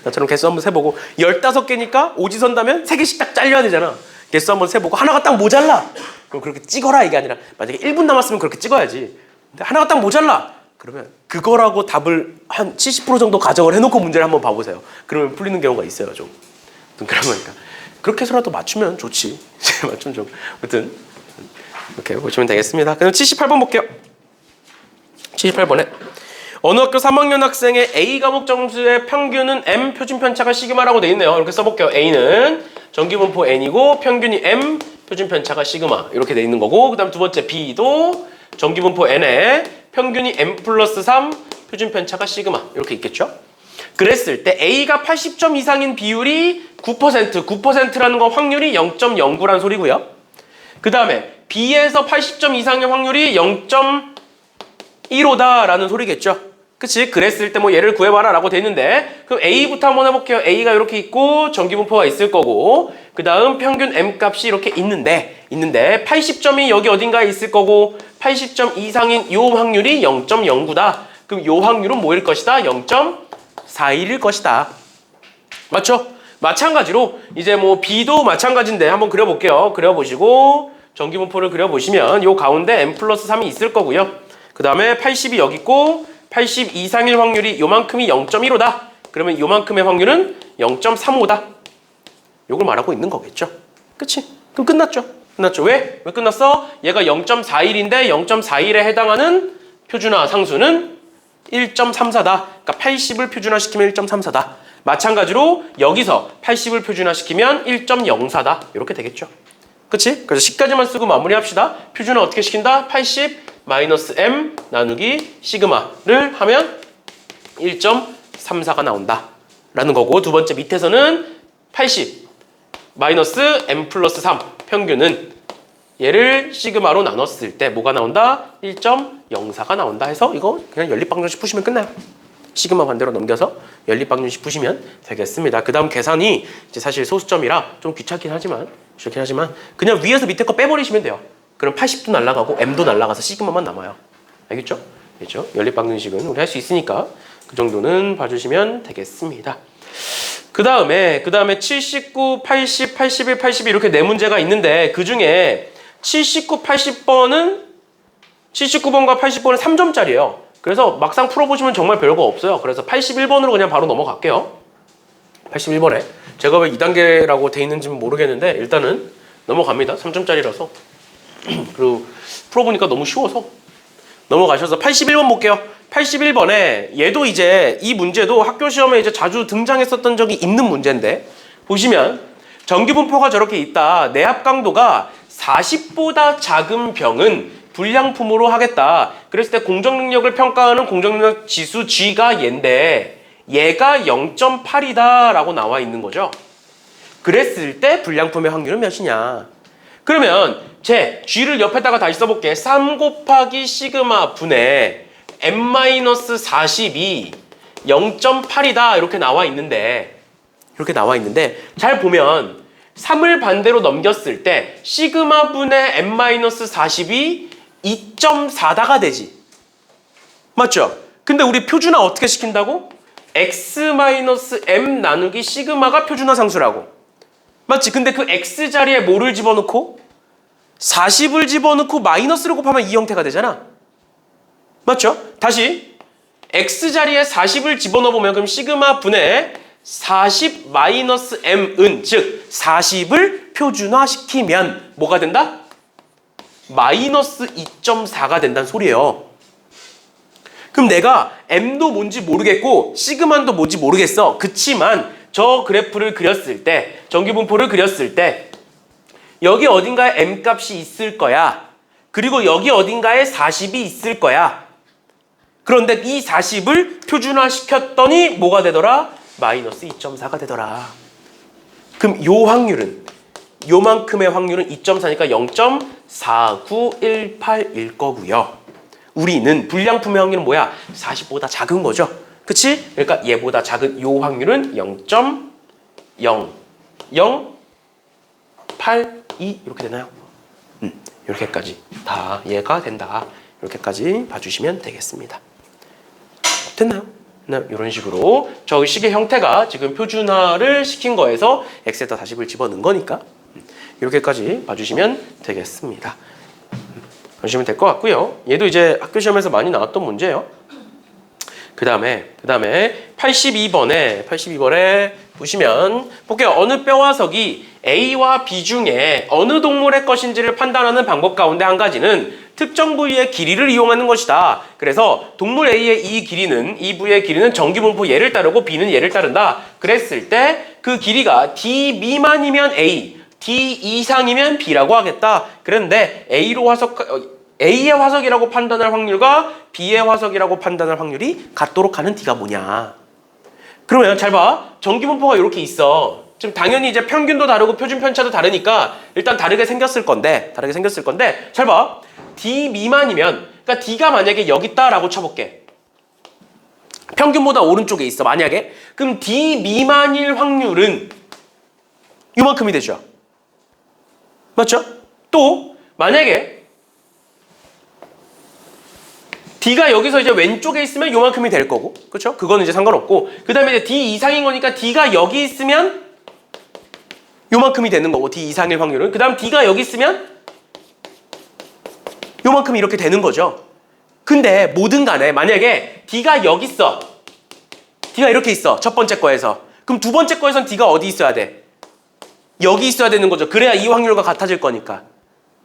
나처럼 개수 한번 세보고 15개니까 오지선다면 3개씩 딱 잘려야 되잖아. 개수 한번 세보고 하나가 딱 모자라. 그럼 그렇게 찍어라 이게 아니라 만약에 1분 남았으면 그렇게 찍어야지. 근데 하나가 딱 모자라. 그러면 그거라고 답을 한 70% 정도 가정을 해놓고 문제를 한번 봐보세요. 그러면 풀리는 경우가 있어요 좀. 그런 거니까. 그렇게 해서라도 맞추면 좋지. 맞추면 좀. 아무튼 이렇게 보시면 되겠습니다. 그럼 78번 볼게요. 78번에 어느 학교 3학년 학생의 A 과목 점수의 평균은 M 표준 편차가 시그마라고 돼 있네요. 이렇게 써볼게요. A는 정기분포 N이고 평균이 M 표준 편차가 시그마 이렇게 돼 있는 거고, 그 다음 두 번째 B도 정기분포 N에 평균이 M 플러스 3 표준 편차가 시그마 이렇게 있겠죠. 그랬을 때 A가 80점 이상인 비율이 9%라는 건 확률이 0.09란 소리고요. 그 다음에 B에서 80점 이상의 확률이 0.09 1호다라는 소리겠죠. 그치? 그랬을 때 뭐 얘를 구해봐라 라고 돼 있는데 그럼 A부터 한번 해볼게요. A가 이렇게 있고 전기분포가 있을 거고 그 다음 평균 M값이 이렇게 있는데 80점이 여기 어딘가에 있을 거고 80점 이상인 요 확률이 0.09다. 그럼 요 확률은 뭐일 것이다? 0.41일 것이다. 맞죠? 마찬가지로 이제 뭐 B도 마찬가지인데 한번 그려볼게요. 그려보시고 전기분포를 그려보시면 요 가운데 M 플러스 3이 있을 거고요. 그 다음에 80이 여기 있고 80 이상일 확률이 요만큼이 0.15다. 그러면 요만큼의 확률은 0.35다. 요걸 말하고 있는 거겠죠. 그치? 그럼 끝났죠. 끝났죠. 왜? 왜 끝났어? 얘가 0.41인데 0.41에 해당하는 표준화 상수는 1.34다. 그러니까 80을 표준화시키면 1.34다. 마찬가지로 여기서 80을 표준화시키면 1.04다. 이렇게 되겠죠. 그치? 그래서 10까지만 쓰고 마무리합시다. 표준화 어떻게 시킨다? 80 마이너스 M 나누기 시그마를 하면 1.34가 나온다 라는 거고 두 번째 밑에서는 80 마이너스 M 플러스 3 평균은 얘를 시그마로 나눴을 때 뭐가 나온다? 1.04가 나온다 해서 이거 그냥 연립방정식 푸시면 끝나요. 시그마 반대로 넘겨서 연립방정식 푸시면 되겠습니다. 그 다음 계산이 이제 사실 소수점이라 좀 귀찮긴 하지만 그냥 위에서 밑에 거 빼버리시면 돼요. 그럼 80도 날아가고 M도 날아가서 시그마만 남아요. 알겠죠? 알겠죠? 연립방정식은 우리 할 수 있으니까 그 정도는 봐주시면 되겠습니다. 그 다음에 79, 80, 81, 82 이렇게 네 문제가 있는데 그 중에 79, 80번은 79번과 80번은 3점짜리예요. 그래서 막상 풀어보시면 정말 별거 없어요. 그래서 81번으로 그냥 바로 넘어갈게요. 81번에 제가 왜 2단계라고 돼 있는지는 모르겠는데 일단은 넘어갑니다. 3점짜리라서. 그리고 풀어보니까 너무 쉬워서 넘어가셔서 81번 볼게요. 81번에 얘도 이제 이 문제도 학교 시험에 이제 자주 등장했었던 적이 있는 문제인데 보시면 전기분포가 저렇게 있다. 내압 강도가 40보다 작은 병은 불량품으로 하겠다. 그랬을 때 공정능력을 평가하는 공정능력 지수 G가 얘인데 얘가 0.8이다 라고 나와 있는 거죠. 그랬을 때 불량품의 확률은 몇이냐. 그러면 제 G를 옆에다가 다시 써볼게. 3 곱하기 시그마 분의 M-40이 0.8이다 이렇게 나와 있는데 잘 보면 3을 반대로 넘겼을 때 시그마 분의 M-40이 2.4다가 되지. 맞죠? 근데 우리 표준화 어떻게 시킨다고? X-M 나누기 시그마가 표준화 상수라고. 맞지? 근데 그 X 자리에 뭐를 집어넣고? 40을 집어넣고 마이너스를 곱하면 이 형태가 되잖아. 맞죠? 다시 X 자리에 40을 집어넣어보면 그럼 시그마 분의 40 마이너스 M은 즉 40을 표준화시키면 뭐가 된다? 마이너스 2.4가 된다는 소리예요. 그럼 내가 M도 뭔지 모르겠고 시그마도 뭔지 모르겠어. 그치만 저 그래프를 그렸을 때 전기분포를 그렸을 때 여기 어딘가에 M값이 있을 거야. 그리고 여기 어딘가에 40이 있을 거야. 그런데 이 40을 표준화시켰더니 뭐가 되더라? 마이너스 2.4가 되더라. 그럼 요 확률은 요만큼의 확률은 2.4니까 0.4918일 거고요. 우리는 불량품의 확률은 뭐야? 40보다 작은 거죠. 그치? 그러니까 얘보다 작은 요 확률은 0.0082 이렇게 되나요? 이렇게까지 다 얘가 된다. 이렇게까지 봐주시면 되겠습니다. 됐나요? 네, 이런 식으로 저 식의 형태가 지금 표준화를 시킨 거에서 x에다 40을 집어넣은 거니까 이렇게까지 봐주시면 되겠습니다. 봐주시면 될 것 같고요. 얘도 이제 학교 시험에서 많이 나왔던 문제예요. 그 다음에 82번에 보시면 볼게요. 어느 뼈화석이 A와 B 중에 어느 동물의 것인지를 판단하는 방법 가운데 한 가지는 특정 부위의 길이를 이용하는 것이다. 그래서 동물 A의 이 부위의 길이는 전기분포 얘를 따르고 B는 얘를 따른다. 그랬을 때 그 길이가 D 미만이면 A, D 이상이면 B라고 하겠다. 그런데 A의 화석이라고 판단할 확률과 B의 화석이라고 판단할 확률이 같도록 하는 D가 뭐냐. 그러면 잘 봐. 전기분포가 이렇게 있어. 지금 당연히 이제 평균도 다르고 표준 편차도 다르니까 일단 다르게 생겼을 건데 잘 봐. D 미만이면 그러니까 그러니까 D가 만약에 여기 있다라고 쳐볼게. 평균보다 오른쪽에 있어. 만약에. 그럼 D 미만일 확률은 요만큼이 되죠. 맞죠? 또 만약에 D가 여기서 이제 왼쪽에 있으면 요만큼이 될 거고, 그렇죠? 그거는 이제 상관없고, 그 다음에 이제 D 이상인 거니까 D가 여기 있으면 요만큼이 되는 거고, D 이상일 확률은. 그 다음 D가 여기 있으면 요만큼이 이렇게 되는 거죠. 근데 뭐든 간에 만약에 D가 여기 있어. D가 이렇게 있어. 첫 번째 거에서. 그럼 두 번째 거에선 D가 어디 있어야 돼? 여기 있어야 되는 거죠. 그래야 이 확률과 같아질 거니까.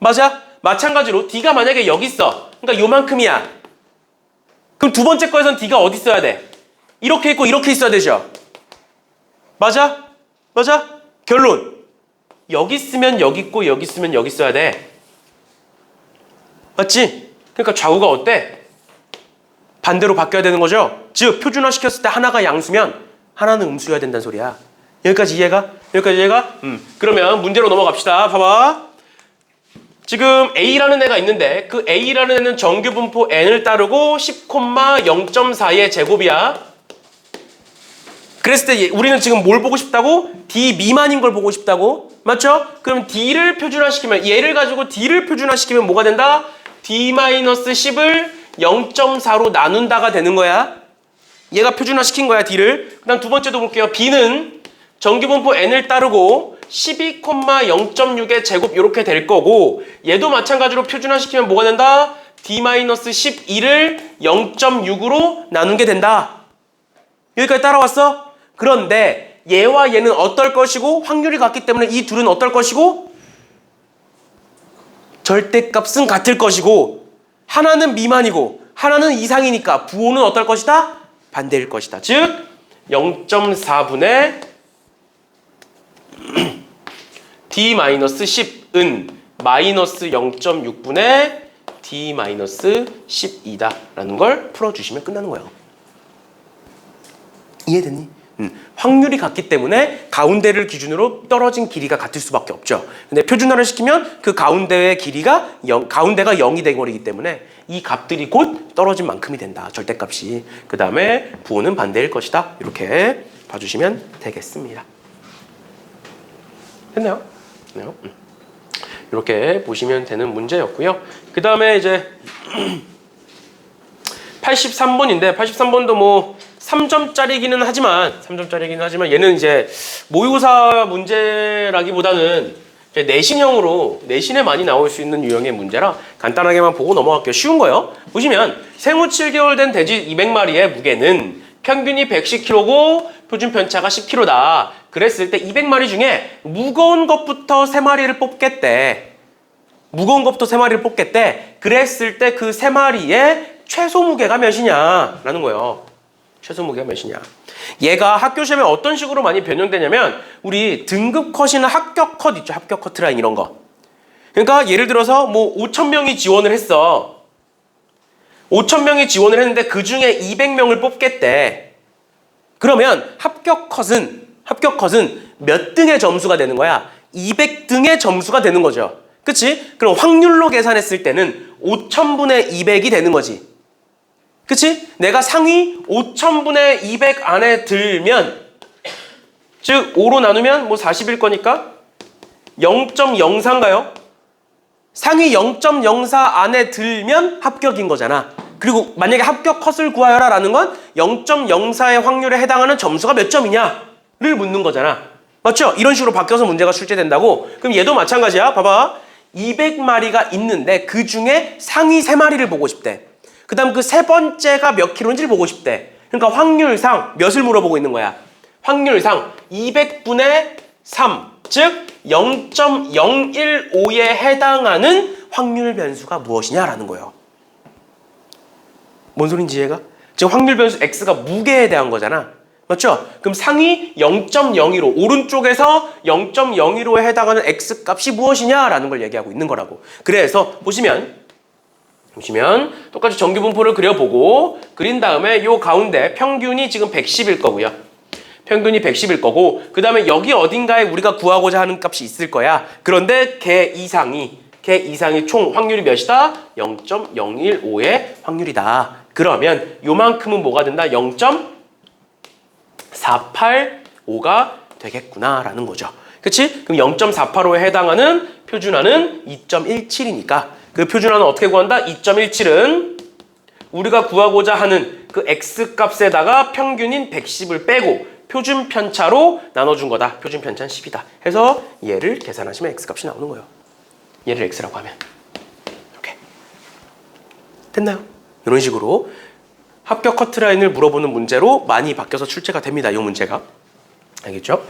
맞아? 마찬가지로 D가 만약에 여기 있어. 그러니까 요만큼이야. 그럼 두 번째 거에선 D가 어디 있어야 돼? 이렇게 있고 이렇게 있어야 되죠. 맞아? 맞아? 결론. 여기 있으면 여기 있고 여기 있으면 여기 있어야 돼. 맞지? 그러니까 좌우가 어때? 반대로 바뀌어야 되는 거죠. 즉 표준화 시켰을 때 하나가 양수면 하나는 음수여야 된다는 소리야. 여기까지 이해가? 여기까지 이해가? 그러면 문제로 넘어갑시다. 봐봐. 지금 A라는 애가 있는데 그 A라는 애는 정규분포 N을 따르고 10,0.4의 제곱이야. 그랬을 때 우리는 지금 뭘 보고 싶다고? D 미만인 걸 보고 싶다고? 맞죠? 그럼 D를 표준화시키면, 얘를 가지고 D를 표준화시키면 뭐가 된다? D-10을 0.4로 나눈다가 되는 거야. 얘가 표준화시킨 거야, D를. 그 다음 두 번째도 볼게요. B는 정규분포 N을 따르고 12,0.6의 제곱 이렇게 될 거고, 얘도 마찬가지로 표준화시키면 뭐가 된다? D-12를 0.6으로 나눈 게 된다. 여기까지 따라왔어? 그런데 얘와 얘는 어떨 것이고 확률이 같기 때문에 이 둘은 어떨 것이고 절대값은 같을 것이고 하나는 미만이고 하나는 이상이니까 부호는 어떨 것이다? 반대일 것이다. 즉 0.4분의 D-10은 마이너스 0.6분의 D-12다 라는 걸 풀어주시면 끝나는 거예요. 이해됐니? 확률이 같기 때문에 가운데를 기준으로 떨어진 길이가 같을 수밖에 없죠. 근데 표준화를 시키면 그 가운데의 길이가 가운데가 0이 되어버리기 때문에 이 값들이 곧 떨어진 만큼이 된다. 절대값이. 그 다음에 부호는 반대일 것이다. 이렇게 봐주시면 되겠습니다. 됐나요? 됐나요? 이렇게 보시면 되는 문제였고요. 그 다음에 이제 83번인데 83번도 뭐 3점짜리기는 하지만 얘는 이제 모의고사 문제라기보다는 이제 내신형으로 내신에 많이 나올 수 있는 유형의 문제라 간단하게만 보고 넘어갈게요. 쉬운 거요. 보시면 생후 7개월 된 돼지 200마리의 무게는 평균이 110kg고 표준 편차가 10kg다. 그랬을 때 200마리 중에 무거운 것부터 3마리를 뽑겠대. 그랬을 때 그 3마리의 최소 무게가 몇이냐 라는 거예요. 최소 무게가 몇이냐. 얘가 학교 시험에 어떤 식으로 많이 변형되냐면 우리 등급 컷이나 합격 컷 있죠. 합격 커트라인 이런 거. 그러니까 예를 들어서 뭐 5,000명이 지원을 했어. 5,000명이 지원을 했는데 그 중에 200명을 뽑겠대. 그러면 합격 컷은 몇 등의 점수가 되는 거야? 200등의 점수가 되는 거죠. 그치? 그럼 확률로 계산했을 때는 5,000분의 200이 되는 거지. 그치? 내가 상위 5,000분의 200 안에 들면, 즉 5로 나누면 뭐 40일 거니까 0.04인가요? 상위 0.04 안에 들면 합격인 거잖아. 그리고 만약에 합격 컷을 구하여라 라는 건 0.04의 확률에 해당하는 점수가 몇 점이냐를 묻는 거잖아. 맞죠? 이런 식으로 바뀌어서 문제가 출제된다고. 그럼 얘도 마찬가지야. 봐봐. 200마리가 있는데 그 중에 상위 3마리를 보고 싶대. 그 다음 그 세 번째가 몇 킬로인지를 보고 싶대. 그러니까 확률상 몇을 물어보고 있는 거야? 확률상 200분의 3, 즉 0.015에 해당하는 확률 변수가 무엇이냐라는 거예요. 뭔 소린지 이해가? 지금 확률 변수 x가 무게에 대한 거잖아. 맞죠? 그럼 상위 0.01호, 오른쪽에서 0.01호에 해당하는 x값이 무엇이냐라는 걸 얘기하고 있는 거라고. 그래서 보시면 똑같이 정규분포를 그려보고 그린 다음에 요 가운데 평균이 지금 110일 거고요. 평균이 110일 거고 그 다음에 여기 어딘가에 우리가 구하고자 하는 값이 있을 거야. 그런데 걔 이상이 개 이상의 총 확률이 몇이다? 0.015의 확률이다. 그러면 요만큼은 뭐가 된다? 0.485가 되겠구나라는 거죠. 그치? 그럼 0.485에 해당하는 표준화는 2.17이니까 그 표준화는 어떻게 구한다? 2.17은 우리가 구하고자 하는 그 x값에다가 평균인 110을 빼고 표준 편차로 나눠준 거다. 표준 편차는 10이다. 해서 얘를 계산하시면 x값이 나오는 거예요. 얘를 x라고 하면 이렇게 됐나요? 이런 식으로 합격 커트라인을 물어보는 문제로 많이 바뀌어서 출제가 됩니다. 이 문제가. 알겠죠?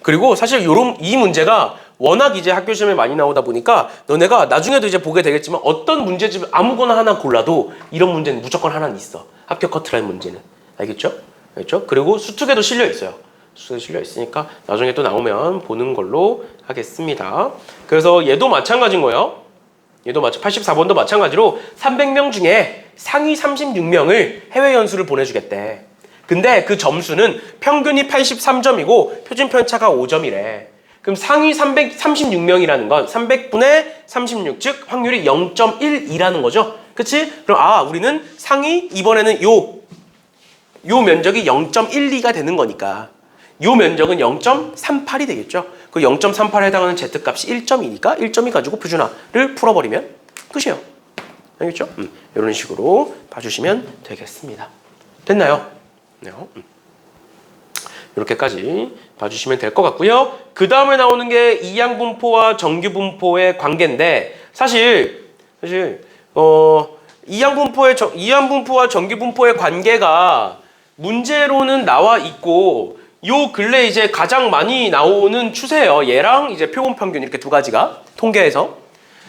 그리고 사실 이 문제가 워낙 이제 학교 시험에 많이 나오다 보니까 너네가 나중에도 이제 보게 되겠지만 어떤 문제집 아무거나 하나 골라도 이런 문제는 무조건 하나는 있어. 합격 커트라인 문제는. 알겠죠? 알겠죠? 그리고 수특에도 실려 있어요. 수특에 실려 있으니까 나중에 또 나오면 보는 걸로 하겠습니다. 그래서 얘도 마찬가지인 거예요. 얘도 84번도 마찬가지로 300명 중에 상위 36명을 해외 연수를 보내주겠대. 근데 그 점수는 평균이 83점이고 표준 편차가 5점이래. 그럼 상위 336명이라는 건 300분의 36, 즉 확률이 0.12라는 거죠. 그치? 그럼 우리는 상위 이번에는 요 면적이 0.12가 되는 거니까 요 면적은 0.38이 되겠죠. 그 0.38에 해당하는 Z값이 1.2니까 1.2 가지고 표준화를 풀어버리면 끝이에요. 알겠죠? 이런 식으로 봐주시면 되겠습니다. 됐나요? 네. 이렇게까지 봐주시면 될 것 같고요. 그 다음에 나오는 게 이항분포와 정규분포의 관계인데 사실 이항분포와 정규분포의 관계가 문제로는 나와 있고 요 근래 이제 가장 많이 나오는 추세예요. 얘랑 이제 표본 평균 이렇게 두 가지가 통계에서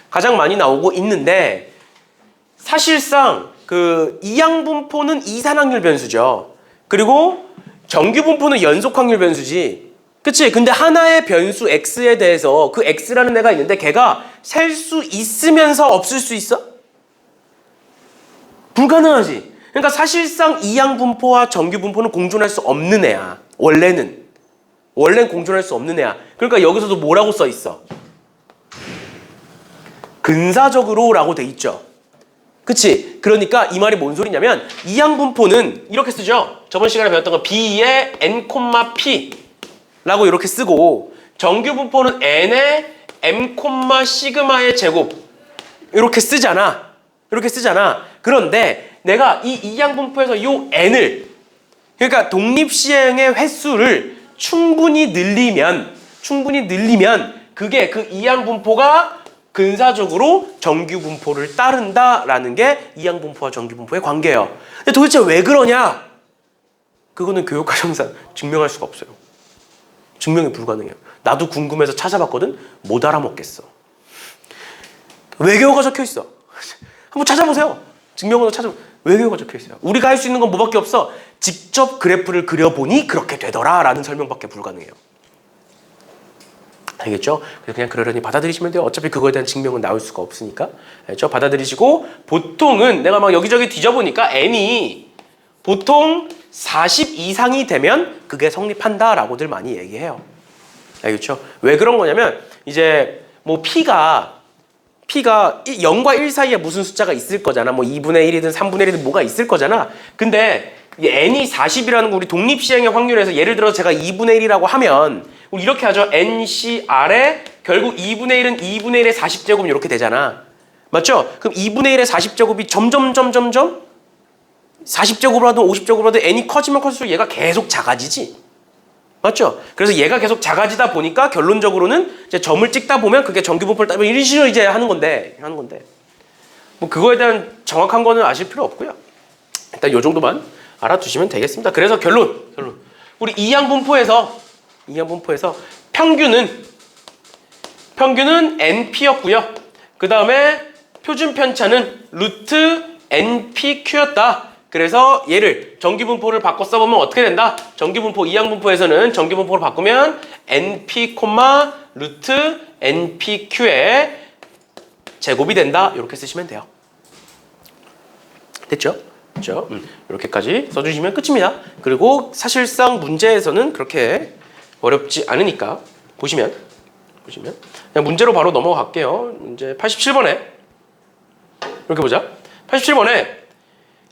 가장 많이 나오고 있는데 사실상 그 이항분포는 이산확률 변수죠. 그리고 정규분포는 연속확률 변수지. 그치? 근데 하나의 변수 x에 대해서 그 x라는 애가 있는데 걔가 셀 수 있으면서 없을 수 있어? 불가능하지. 그러니까 사실상 이항분포와 정규분포는 공존할 수 없는 애야. 원래는 공존할 수 없는 애야. 그러니까 여기서도 뭐라고 써 있어? 근사적으로 라고 돼 있죠. 그치? 그러니까 이 말이 뭔 소리냐면 이항분포는 이렇게 쓰죠. 저번 시간에 배웠던 거 B의 n, P 라고 이렇게 쓰고 정규분포는 n의 m, 시그마의 제곱 이렇게 쓰잖아. 그런데 내가 이 이항분포에서 요 n을 그러니까 독립시행의 횟수를 충분히 늘리면 그게 그 이항분포가 근사적으로 정규분포를 따른다라는 게 이항분포와 정규분포의 관계예요. 근데 도대체 왜 그러냐? 그거는 교육과정상 증명할 수가 없어요. 증명이 불가능해요. 나도 궁금해서 찾아봤거든? 못 알아먹겠어. 외계어가 적혀있어. 한번 찾아보세요. 증명으로 외계어가 적혀있어요. 우리가 할 수 있는 건 뭐밖에 없어? 직접 그래프를 그려보니 그렇게 되더라 라는 설명밖에 불가능해요. 알겠죠? 그래서 그냥 그러려니 받아들이시면 돼요. 어차피 그거에 대한 증명은 나올 수가 없으니까. 알겠죠? 받아들이시고 보통은 내가 막 여기저기 뒤져보니까 n이 보통 40 이상이 되면 그게 성립한다라고들 많이 얘기해요. 알겠죠? 왜 그런 거냐면 이제 뭐 P가 0과 1 사이에 무슨 숫자가 있을 거잖아. 뭐 2분의 1이든 3분의 1이든 뭐가 있을 거잖아. 근데 n이 40이라는 거 우리 독립시행의 확률에서 예를 들어서 제가 2분의 1이라고 하면 우리 이렇게 하죠. NCR에 결국 2분의 1은 2분의 1의 40제곱 이렇게 되잖아. 맞죠? 그럼 2분의 1의 40제곱이 점점 40제곱으로 하든 50제곱으로 하든 n이 커지면 커질수록 얘가 계속 작아지지. 맞죠? 그래서 얘가 계속 작아지다 보니까 결론적으로는 이제 점을 찍다 보면 그게 정규분포를 따면 이런 식으로 이제 하는 건데 뭐 그거에 대한 정확한 거는 아실 필요 없고요. 일단 요 정도만 알아두시면 되겠습니다. 그래서 결론. 우리 이항분포에서 평균은 NP였고요. 그 다음에 표준 편차는 루트 NPQ였다. 그래서 얘를 정규분포를 바꿔 써보면 어떻게 된다? 정규분포 이항분포에서는 정규분포로 바꾸면 NP, 루트 NPQ의 제곱이 된다. 이렇게 쓰시면 돼요. 됐죠? 그렇죠? 이렇게까지 써주시면 끝입니다. 그리고 사실상 문제에서는 그렇게 어렵지 않으니까 보시면 보시면 그냥 문제로 바로 넘어갈게요. 문제 87번에 이렇게 보자. 87번에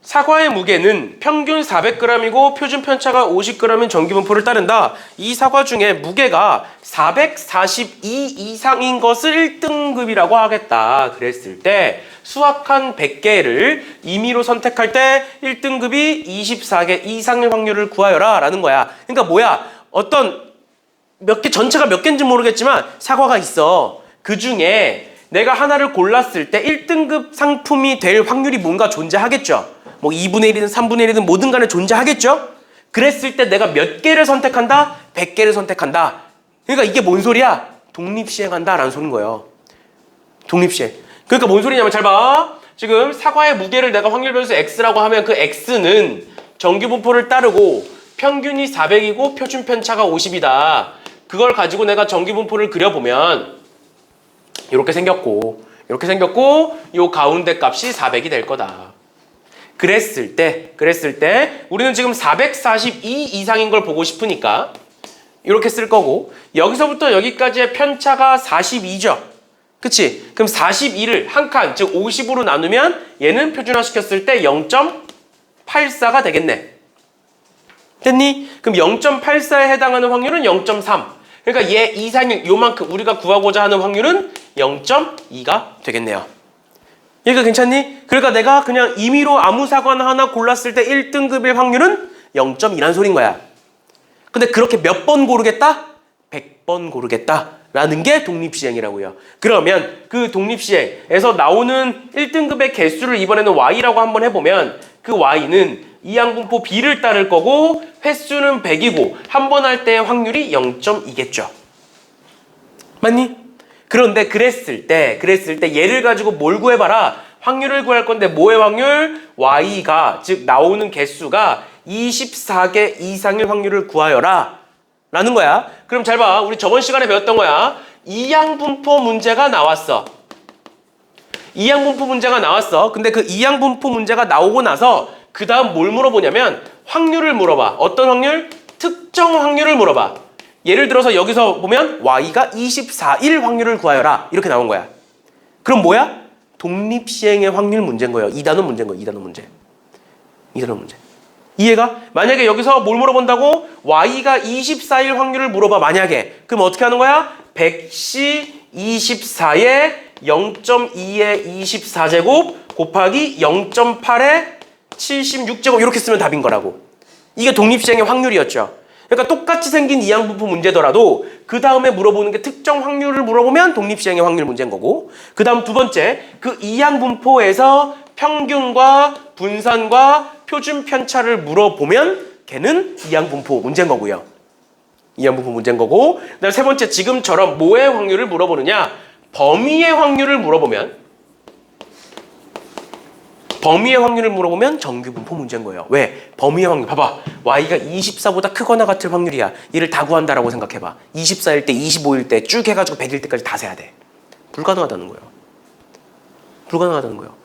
사과의 무게는 평균 400g이고 표준 편차가 50g인 정기분포를 따른다. 이 사과 중에 무게가 442 이상인 것을 1등급이라고 하겠다. 그랬을 때 수확한 100개를 임의로 선택할 때 1등급이 24개 이상일 확률을 구하여라 라는 거야. 그러니까 뭐야? 어떤 몇 개, 전체가 몇 개인지 모르겠지만 사과가 있어. 그 중에 내가 하나를 골랐을 때 1등급 상품이 될 확률이 뭔가 존재하겠죠. 뭐 2분의 1이든 3분의 1이든 뭐든 간에 존재하겠죠? 그랬을 때 내가 몇 개를 선택한다? 100개를 선택한다. 그러니까 이게 뭔 소리야? 독립시행한다 라는 소리인 거예요. 독립시행. 그러니까 뭔 소리냐면 잘 봐. 지금 사과의 무게를 내가 확률 변수 x라고 하면 그 x는 정규분포를 따르고 평균이 400이고 표준 편차가 50이다. 그걸 가지고 내가 정규분포를 그려보면 이렇게 생겼고 요 가운데 값이 400이 될 거다. 그랬을 때 우리는 지금 442 이상인 걸 보고 싶으니까 이렇게 쓸 거고 여기서부터 여기까지의 편차가 42죠. 그치? 그럼 42를 한 칸, 즉 50으로 나누면 얘는 표준화시켰을 때 0.84가 되겠네. 됐니? 그럼 0.84에 해당하는 확률은 0.3. 그러니까 얘 이상일 요만큼 우리가 구하고자 하는 확률은 0.2가 되겠네요. 얘가 괜찮니? 그러니까 내가 그냥 임의로 아무 사과나 하나 골랐을 때 1등급일 확률은 0.2라는 소린 거야. 근데 그렇게 몇 번 고르겠다? 100번 고르겠다 라는 게 독립시행이라고요. 그러면 그 독립시행에서 나오는 1등급의 개수를 이번에는 y라고 한번 해보면 그 y는 이항분포 b를 따를 거고 횟수는 100이고 한 번 할 때의 확률이 0.2겠죠. 맞니? 그런데 그랬을 때 얘를 가지고 뭘 구해봐라. 확률을 구할 건데 뭐의 확률? y가 즉 나오는 개수가 24개 이상일 확률을 구하여라 라는 거야. 그럼 잘 봐. 우리 저번 시간에 배웠던 거야. 이항분포 문제가 나왔어. 이항분포 문제가 나왔어. 근데 그 이항분포 문제가 나오고 나서 그 다음 뭘 물어보냐면 확률을 물어봐. 어떤 확률? 특정 확률을 물어봐. 예를 들어서 여기서 보면 y가 24일 확률을 구하여라 이렇게 나온 거야. 그럼 뭐야? 독립시행의 확률 문제인 거예요. 2단원 문제인 거예요. 2단원 문제. 이해가? 만약에 여기서 뭘 물어본다고? y가 24일 확률을 물어봐. 만약에. 그럼 어떻게 하는 거야? 100시 24에 0.2의 24제곱 곱하기 0.8의 76제곱 이렇게 쓰면 답인 거라고. 이게 독립시행의 확률이었죠. 그러니까 똑같이 생긴 이항분포 문제더라도 그 다음에 물어보는 게 특정 확률을 물어보면 독립시행의 확률 문제인 거고 그 다음 두 번째 그 이항분포에서 평균과 분산과 표준 편차를 물어보면 걔는 이항분포 문제인 거고요. 이항분포 문제인 거고 그 다음 세 번째 지금처럼 뭐의 확률을 물어보느냐 범위의 확률을 물어보면 정규분포 문제인 거예요. 왜? 범위의 확률. 봐봐. y가 24보다 크거나 같을 확률이야. 얘를 다 구한다라고 생각해봐. 24일 때, 25일 때 쭉 해가지고 100일 때까지 다 세야 돼. 불가능하다는 거예요.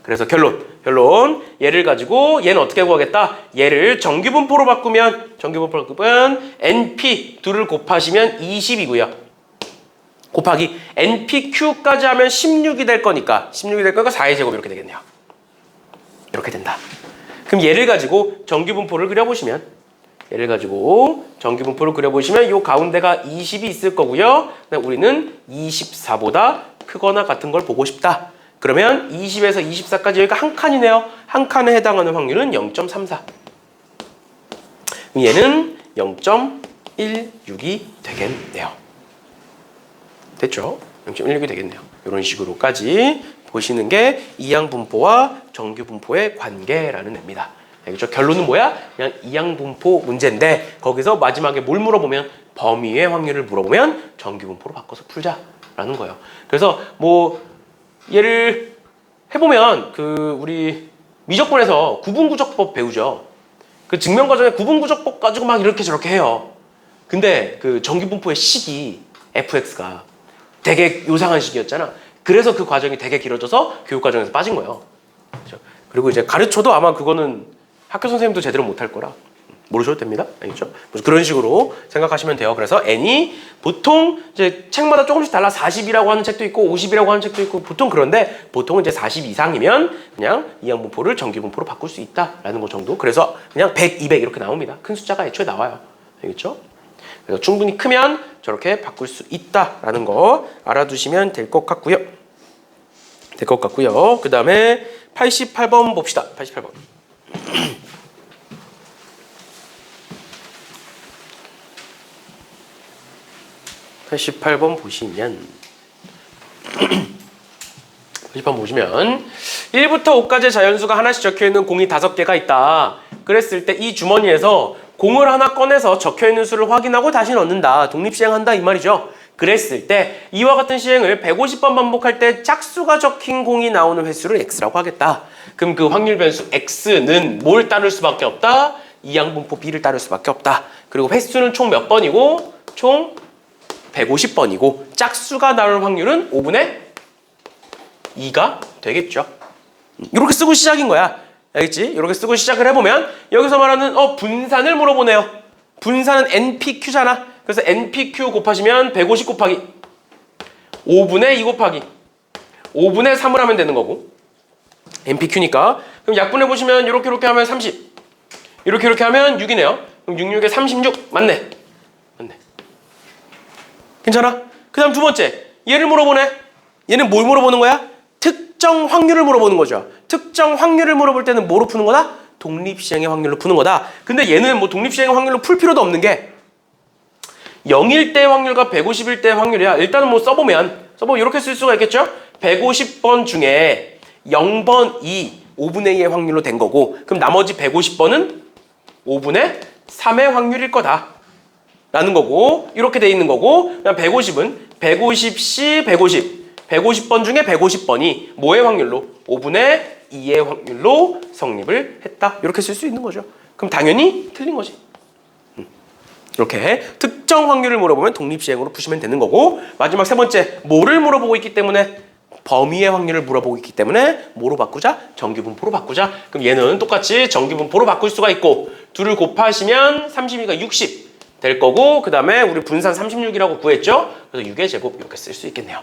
그래서 결론. 얘를 가지고 얘는 어떻게 구하겠다? 얘를 정규분포로 바꾸면 np 둘을 곱하시면 20이고요. 곱하기 npq까지 하면 16이 될 거니까 4의 제곱 이렇게 되겠네요. 이렇게 된다. 그럼 얘를 가지고 정규분포를 그려보시면 이 가운데가 20이 있을 거고요. 우리는 24보다 크거나 같은 걸 보고 싶다. 그러면 20에서 24까지 여기가 한 칸이네요. 한 칸에 해당하는 확률은 0.34. 얘는 0.16이 되겠네요. 됐죠? 0.16이 되겠네요. 이런 식으로까지 보시는 게 이항분포와 정규분포의 관계라는 애입니다. 알겠죠? 결론은 뭐야? 그냥 이항분포 문제인데 거기서 마지막에 뭘 물어보면 범위의 확률을 물어보면 정규분포로 바꿔서 풀자라는 거예요. 그래서 뭐 얘를 해보면 그 우리 미적분에서 구분구적법 배우죠. 그 증명 과정에 구분구적법 가지고 막 이렇게 저렇게 해요. 근데 그 정규분포의 식이 fx가 되게 요상한 식이었잖아. 그래서 그 과정이 되게 길어져서 교육과정에서 빠진 거예요. 그렇죠? 그리고 이제 가르쳐도 아마 그거는 학교 선생님도 제대로 못할 거라. 모르셔도 됩니다. 알겠죠? 그래서 그런 식으로 생각하시면 돼요. 그래서 n이 보통 이제 책마다 조금씩 달라 40이라고 하는 책도 있고 50이라고 하는 책도 있고 보통 그런데 보통은 이제 40 이상이면 그냥 이항분포를 정기분포로 바꿀 수 있다라는 거 정도. 그래서 그냥 100, 200 이렇게 나옵니다. 큰 숫자가 애초에 나와요. 알겠죠? 그래서 충분히 크면 저렇게 바꿀 수 있다라는 거 알아두시면 될 것 같고요. 그 다음에 88번 봅시다. 88번. 88번 보시면 88번 보시면 1부터 5까지 자연수가 하나씩 적혀있는 공이 5개가 있다. 그랬을 때 이 주머니에서 공을 하나 꺼내서 적혀있는 수를 확인하고 다시 넣는다. 독립시행한다 이 말이죠. 그랬을 때 이와 같은 시행을 150번 반복할 때 짝수가 적힌 공이 나오는 횟수를 x라고 하겠다. 그럼 그 확률 변수 x는 뭘 따를 수밖에 없다? 이항분포 b를 따를 수밖에 없다. 그리고 횟수는 총 몇 번이고? 총 150번이고 짝수가 나올 확률은 5분의 2가 되겠죠. 이렇게 쓰고 시작인 거야. 알겠지? 이렇게 쓰고 시작을 해보면 여기서 말하는 분산을 물어보네요. 분산은 NPQ잖아. 그래서 NPQ 곱하시면 150 곱하기 5분의 2 곱하기 5분의 3을 하면 되는 거고 NPQ니까 그럼 약분해 보시면 이렇게 하면 30 이렇게 하면 6이네요. 그럼 6, 6에 36 맞네. 괜찮아? 그 다음 두 번째 얘를 물어보네. 얘는 뭘 물어보는 거야? 특정 확률을 물어보는 거죠. 특정 확률을 물어볼 때는 뭐로 푸는 거다? 독립시행의 확률로 푸는 거다. 근데 얘는 뭐 독립시행의 확률로 풀 필요도 없는 게 0일 때 확률과 150일 때 확률이야. 일단은 뭐 써보면 이렇게 쓸 수가 있겠죠? 150번 중에 0번이 5분의 2의 확률로 된 거고 그럼 나머지 150번은 5분의 3의 확률일 거다 라는 거고 이렇게 돼 있는 거고 그냥 150은 150시 150번 중에 150번이 뭐의 확률로? 5분의 2의 확률로 성립을 했다. 이렇게 쓸 수 있는 거죠. 그럼 당연히 틀린 거지. 이렇게 특정 확률을 물어보면 독립시행으로 푸시면 되는 거고 마지막 세 번째 뭐를 물어보고 있기 때문에 범위의 확률을 물어보고 있기 때문에 뭐로 바꾸자? 정규분포로 바꾸자. 그럼 얘는 똑같이 정규분포로 바꿀 수가 있고 둘을 곱하시면 32가 60 될 거고 그 다음에 우리 분산 36이라고 구했죠? 그래서 6의 제곱 이렇게 쓸 수 있겠네요.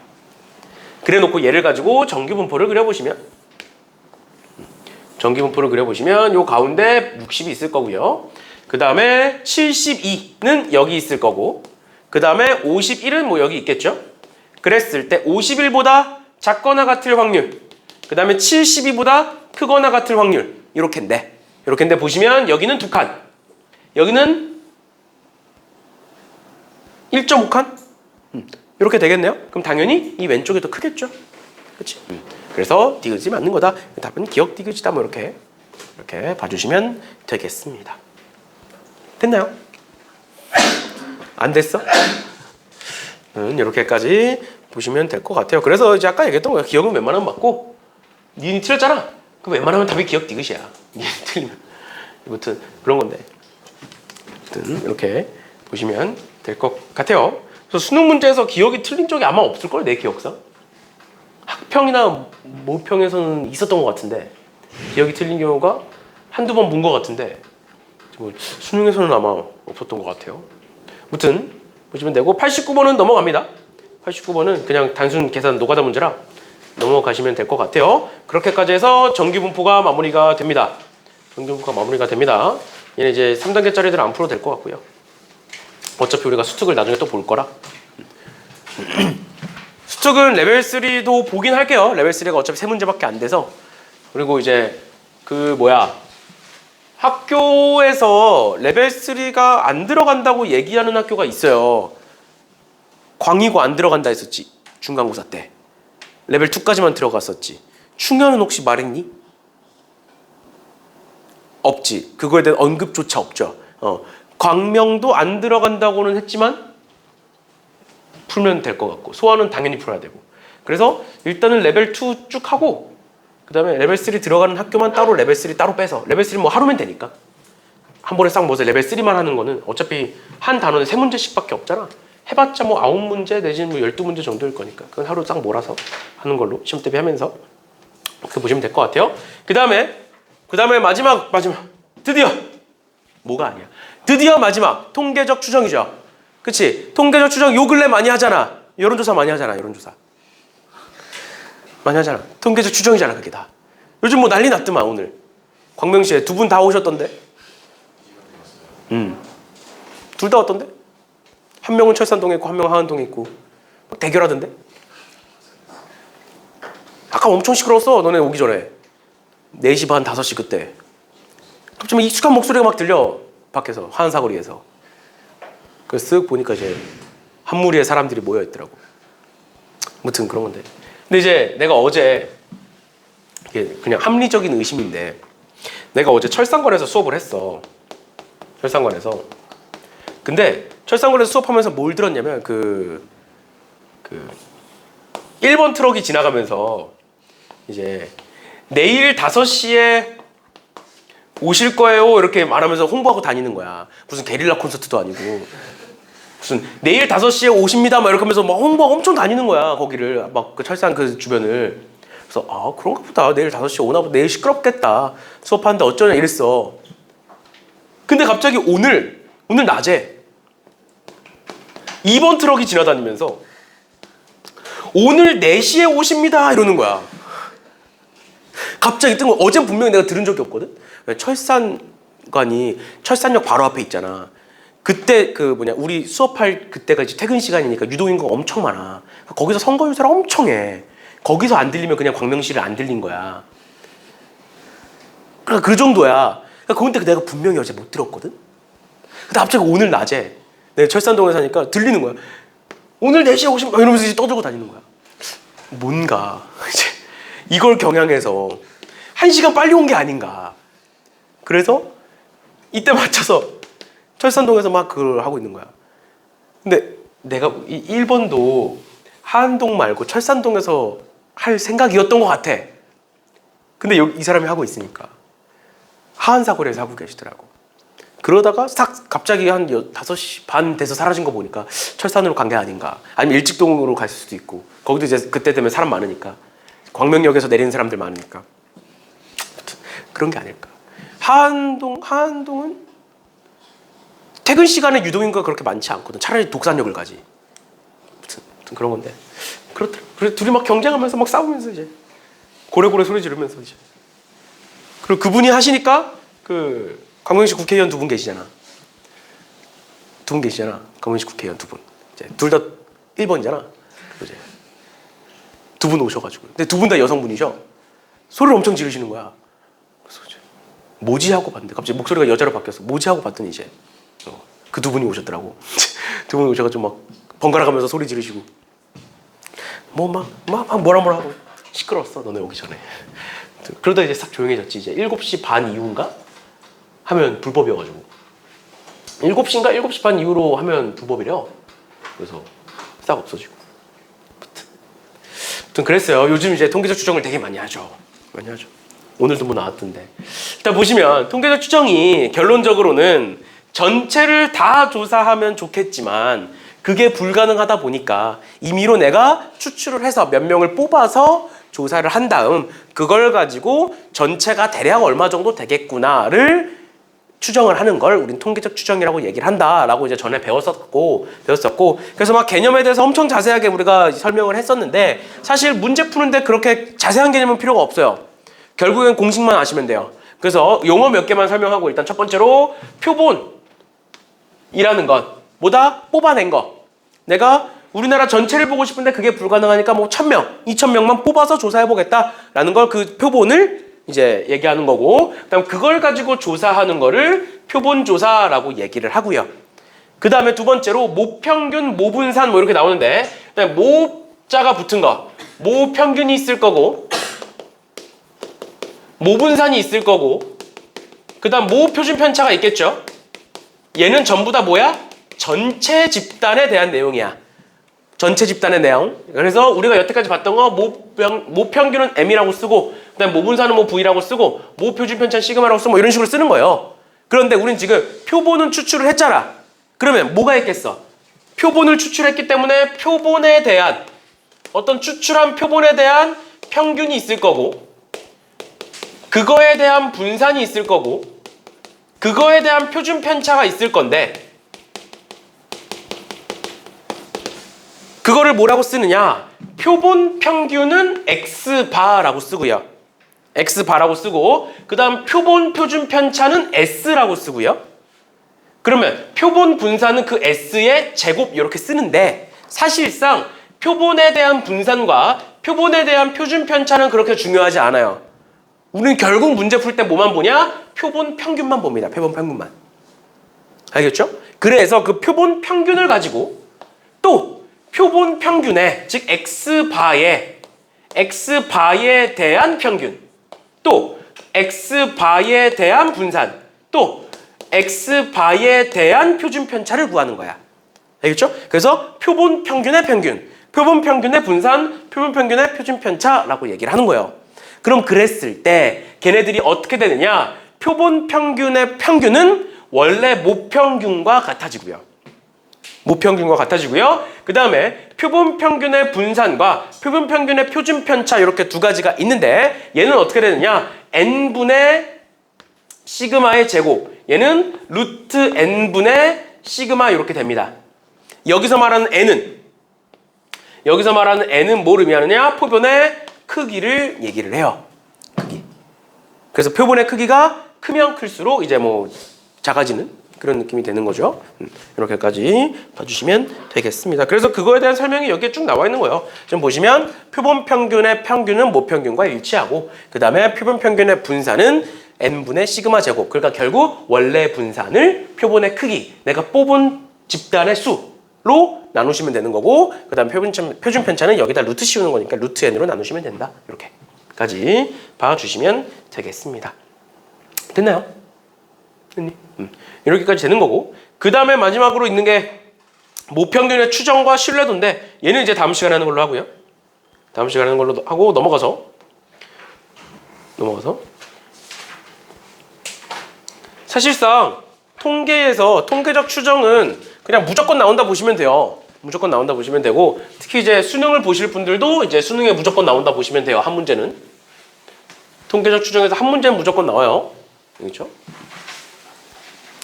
그래 놓고 얘를 가지고 정규분포를 그려보시면 요 가운데 60이 있을 거고요. 그 다음에 72는 여기 있을 거고 그 다음에 51은 뭐 여기 있겠죠? 그랬을 때 51보다 작거나 같을 확률 그 다음에 72보다 크거나 같을 확률 이렇게인데 보시면 여기는 2칸 여기는 1.5칸 이렇게 되겠네요. 그럼 당연히 이 왼쪽이 더 크겠죠? 그렇지? 그래서 디귿이 맞는 거다. 답은 기억 디귿이다. 뭐 이렇게 봐주시면 되겠습니다. 됐나요? 안 됐어? 이렇게까지 보시면 될 것 같아요. 그래서 이제 아까 얘기했던 거야. 기억은 웬만하면 맞고 니은이 틀렸잖아. 그럼 웬만하면 답이 기억 디귿이야. 니은이 틀리면. 아무튼 그런 건데. 아무튼 이렇게 보시면 될 것 같아요. 그래서 수능 문제에서 기억이 틀린 적이 아마 없을걸? 내 기억상. 학평이나 모평에서는 있었던 것 같은데 기억이 틀린 경우가 한두 번 본 것 같은데 수능에서는 아마 없었던 것 같아요. 아무튼 보시면 되고 89번은 넘어갑니다. 89번은 그냥 단순 계산 노가다 문제라 넘어가시면 될 것 같아요. 그렇게까지 해서 정규분포가 마무리가 됩니다. 얘는 이제 3단계짜리들은 안 풀어도 될 것 같고요. 어차피 우리가 수특을 나중에 또 볼 거라. 수특은 레벨 3도 보긴 할게요. 레벨 3가 어차피 3문제밖에 안 돼서. 그리고 이제 학교에서 레벨 3가 안 들어간다고 얘기하는 학교가 있어요. 광이고 안 들어간다 했었지. 중간고사 때. 레벨 2까지만 들어갔었지. 충현은 혹시 말했니? 없지. 그거에 대한 언급조차 없죠. 광명도 안 들어간다고는 했지만 풀면 될 것 같고 소화는 당연히 풀어야 되고 그래서 일단은 레벨 2 쭉 하고 그 다음에 레벨 3 들어가는 학교만 따로 레벨 3 따로 빼서 레벨 3 뭐 하루면 되니까 한 번에 싹 모아서 레벨 3만 하는 거는 어차피 한 단원에 3문제씩밖에 없잖아. 해봤자 뭐 9문제 내지는 뭐 12문제 정도일 거니까 그건 하루 싹 몰아서 하는 걸로 시험 대비하면서 그렇게 보시면 될 것 같아요. 그 다음에 마지막 드디어 뭐가 아니야. 드디어 마지막 통계적 추정이죠. 그치? 통계적 추정 요 근래 많이 하잖아. 여론조사 많이 하잖아. 여론조사 많이 하잖아. 통계적 추정이잖아. 그게 다. 요즘 뭐 난리 났더만. 오늘 광명시에 두 분 다 오셨던데. 둘 다 왔던데. 한 명은 철산동에 있고 한 명은 하안동에 있고 대결하던데. 아까 엄청 시끄러웠어. 너네 오기 전에 4시 반 5시 그때 갑자기 익숙한 목소리가 막 들려. 밖에서 하안사거리에서. 그래서 쓱 보니까 이제 한 무리의 사람들이 모여있더라고. 아무튼 그런 건데. 근데 이제 내가 어제 이게 그냥 합리적인 의심인데 내가 어제 철산관에서 수업을 했어. 철산관에서. 근데 철산관에서 수업하면서 뭘 들었냐면 그 1번 트럭이 지나가면서 이제 내일 5시에 오실 거예요 이렇게 말하면서 홍보하고 다니는 거야. 무슨 게릴라 콘서트도 아니고 무슨 내일 5시에 오십니다 막 이렇게 하면서 막 홍보하고 엄청 다니는 거야. 거기를 막 그 철산 그 주변을. 그래서 아 그런가 보다. 내일 5시에 오나 보다. 내일 시끄럽겠다. 수업하는데 어쩌냐 이랬어. 근데 갑자기 오늘 낮에 2번 트럭이 지나다니면서 오늘 4시에 오십니다 이러는 거야. 갑자기 뜬 거. 어젠 분명히 내가 들은 적이 없거든. 철산관이 철산역 바로 앞에 있잖아. 그때 우리 수업할 그때가 이제 퇴근 시간이니까 유동인구가 엄청 많아. 거기서 선거 유세를 엄청 해. 거기서 안 들리면 그냥 광명시를 안 들린 거야. 그러니까 그 정도야. 그런데 내가 분명히 어제 못 들었거든. 근데 갑자기 오늘 낮에 내가 철산동에 사니까 들리는 거야. 오늘 4시에 오시면 이러면서 이제 떠들고 다니는 거야. 뭔가 이제 이걸 경향해서 1시간 빨리 온 게 아닌가. 그래서 이때 맞춰서 철산동에서 막 그걸 하고 있는 거야. 근데 내가 이 1번도 하안동 말고 철산동에서 할 생각이었던 것 같아. 근데 이 사람이 하고 있으니까 하안사거리에서 하고 계시더라고. 그러다가 싹 갑자기 한 5시 반 돼서 사라진 거 보니까 철산으로 간 게 아닌가. 아니면 일직동으로 갔을 수도 있고. 거기도 이제 그때 되면 사람 많으니까. 광명역에서 내리는 사람들 많으니까. 그런 게 아닐까. 하안동은 퇴근 시간에 유동인구가 그렇게 많지 않거든. 차라리 독산역을 가지. 아무튼 그런 건데. 그렇더라. 그래서 둘이 막 경쟁하면서 막 싸우면서 이제 고래고래 소리 지르면서 이제. 그리고 그분이 하시니까 그 광명시 국회의원 2분 계시잖아. 2분 계시잖아. 광명시 국회의원 2분. 이제 둘 다 1번이잖아. 이제 2분 오셔가지고. 근데 2분 다 여성분이셔. 소리를 엄청 지르시는 거야. 그래서 이제 뭐지 하고 봤는데 갑자기 목소리가 여자로 바뀌었어. 뭐지 하고 봤더니 이제 그 2분이 오셨더라고. 2분이 오셔가지고 막 번갈아 가면서 소리 지르시고 뭐 막 뭐라 하고 시끄러웠어. 너네 오기 전에. 그러다 이제 싹 조용해졌지. 이제 7시 반 이후인가? 하면 불법이어가지고 7시인가 7시 반 이후로 하면 불법이래요. 그래서 싹 없어지고. 아무튼 그랬어요. 요즘 이제 통계적 추정을 되게 많이 하죠. 오늘도 뭐 나왔던데. 일단 보시면 통계적 추정이 결론적으로는 전체를 다 조사하면 좋겠지만 그게 불가능하다 보니까 임의로 내가 추출을 해서 몇 명을 뽑아서 조사를 한 다음 그걸 가지고 전체가 대략 얼마 정도 되겠구나를 추정을 하는 걸 우린 통계적 추정이라고 얘기를 한다라고 이제 전에 배웠었고 그래서 막 개념에 대해서 엄청 자세하게 우리가 설명을 했었는데 사실 문제 푸는데 그렇게 자세한 개념은 필요가 없어요. 결국엔 공식만 아시면 돼요. 그래서 용어 몇 개만 설명하고 일단 첫 번째로 표본이라는 것 뭐다? 뽑아낸 거. 내가 우리나라 전체를 보고 싶은데 그게 불가능하니까 뭐 1000명, 2000명만 뽑아서 조사해보겠다라는 걸 그 표본을 이제 얘기하는 거고 그다음 그걸 가지고 조사하는 거를 표본조사라고 얘기를 하고요. 그 다음에 두 번째로 모평균, 모분산 뭐 이렇게 나오는데 그다음에 모자가 붙은 거 모평균이 있을 거고 모분산이 있을 거고 그 다음 모표준 편차가 있겠죠. 얘는 전부 다 뭐야? 전체 집단에 대한 내용이야. 전체 집단의 내용. 그래서 우리가 여태까지 봤던 거 모평균은 M이라고 쓰고 그다음 모분산은 뭐 V라고 쓰고 모표준 편차는 시그마라고 쓰고 뭐 이런 식으로 쓰는 거예요. 그런데 우린 지금 표본은 추출을 했잖아. 그러면 뭐가 있겠어? 표본을 추출했기 때문에 표본에 대한 어떤 추출한 표본에 대한 평균이 있을 거고 그거에 대한 분산이 있을 거고 그거에 대한 표준 편차가 있을 건데 그거를 뭐라고 쓰느냐? 표본 평균은 X바라고 쓰고요. X바라고 쓰고 그 다음 표본 표준 편차는 S라고 쓰고요. 그러면 표본 분산은 그 S의 제곱 이렇게 쓰는데 사실상 표본에 대한 분산과 표본에 대한 표준 편차는 그렇게 중요하지 않아요. 우리는 결국 문제 풀 때 뭐만 보냐? 표본 평균만 봅니다. 표본 평균만. 알겠죠? 그래서 그 표본 평균을 가지고 또 표본 평균에 즉 X바에 대한 평균 또 X바에 대한 분산 또 X바에 대한 표준 편차를 구하는 거야. 알겠죠? 그래서 표본 평균의 평균, 표본 평균의 분산, 표본 평균의 표준 편차라고 얘기를 하는 거예요. 그럼 그랬을 때 걔네들이 어떻게 되느냐? 표본 평균의 평균은 원래 모평균과 같아지고요. 모평균과 같아지고요. 그 다음에 표본 평균의 분산과 표본 평균의 표준 편차 이렇게 두 가지가 있는데 얘는 어떻게 되느냐? n분의 시그마의 제곱 얘는 루트 n분의 시그마 이렇게 됩니다. 여기서 말하는 n은 뭘 의미하느냐? 표본의 크기를 얘기를 해요. 크기. 그래서 표본의 크기가 크면 클수록 이제 뭐 작아지는 그런 느낌이 되는 거죠. 이렇게까지 봐주시면 되겠습니다. 그래서 그거에 대한 설명이 여기에 쭉 나와 있는 거예요. 지금 보시면 표본 평균의 평균은 모평균과 일치하고 그 다음에 표본 평균의 분산은 n분의 시그마 제곱. 그러니까 결국 원래 분산을 표본의 크기, 내가 뽑은 집단의 수로 나누시면 되는 거고 그 다음에 표준 편차는 여기다 루트 씌우는 거니까 루트 n으로 나누시면 된다. 이렇게까지 봐주시면 되겠습니다. 됐나요? 됐니? 이렇게까지 되는 거고 그 다음에 마지막으로 있는 게 모평균의 추정과 신뢰도인데 얘는 이제 다음 시간에 하는 걸로 하고요. 다음 시간에 하는 걸로 하고 넘어가서 사실상 통계에서 통계적 추정은 그냥 무조건 나온다 보시면 돼요. 무조건 나온다 보시면 되고 특히 이제 수능을 보실 분들도 이제 수능에 무조건 나온다 보시면 돼요. 한 문제는 통계적 추정에서 한 문제는 무조건 나와요. 그렇죠?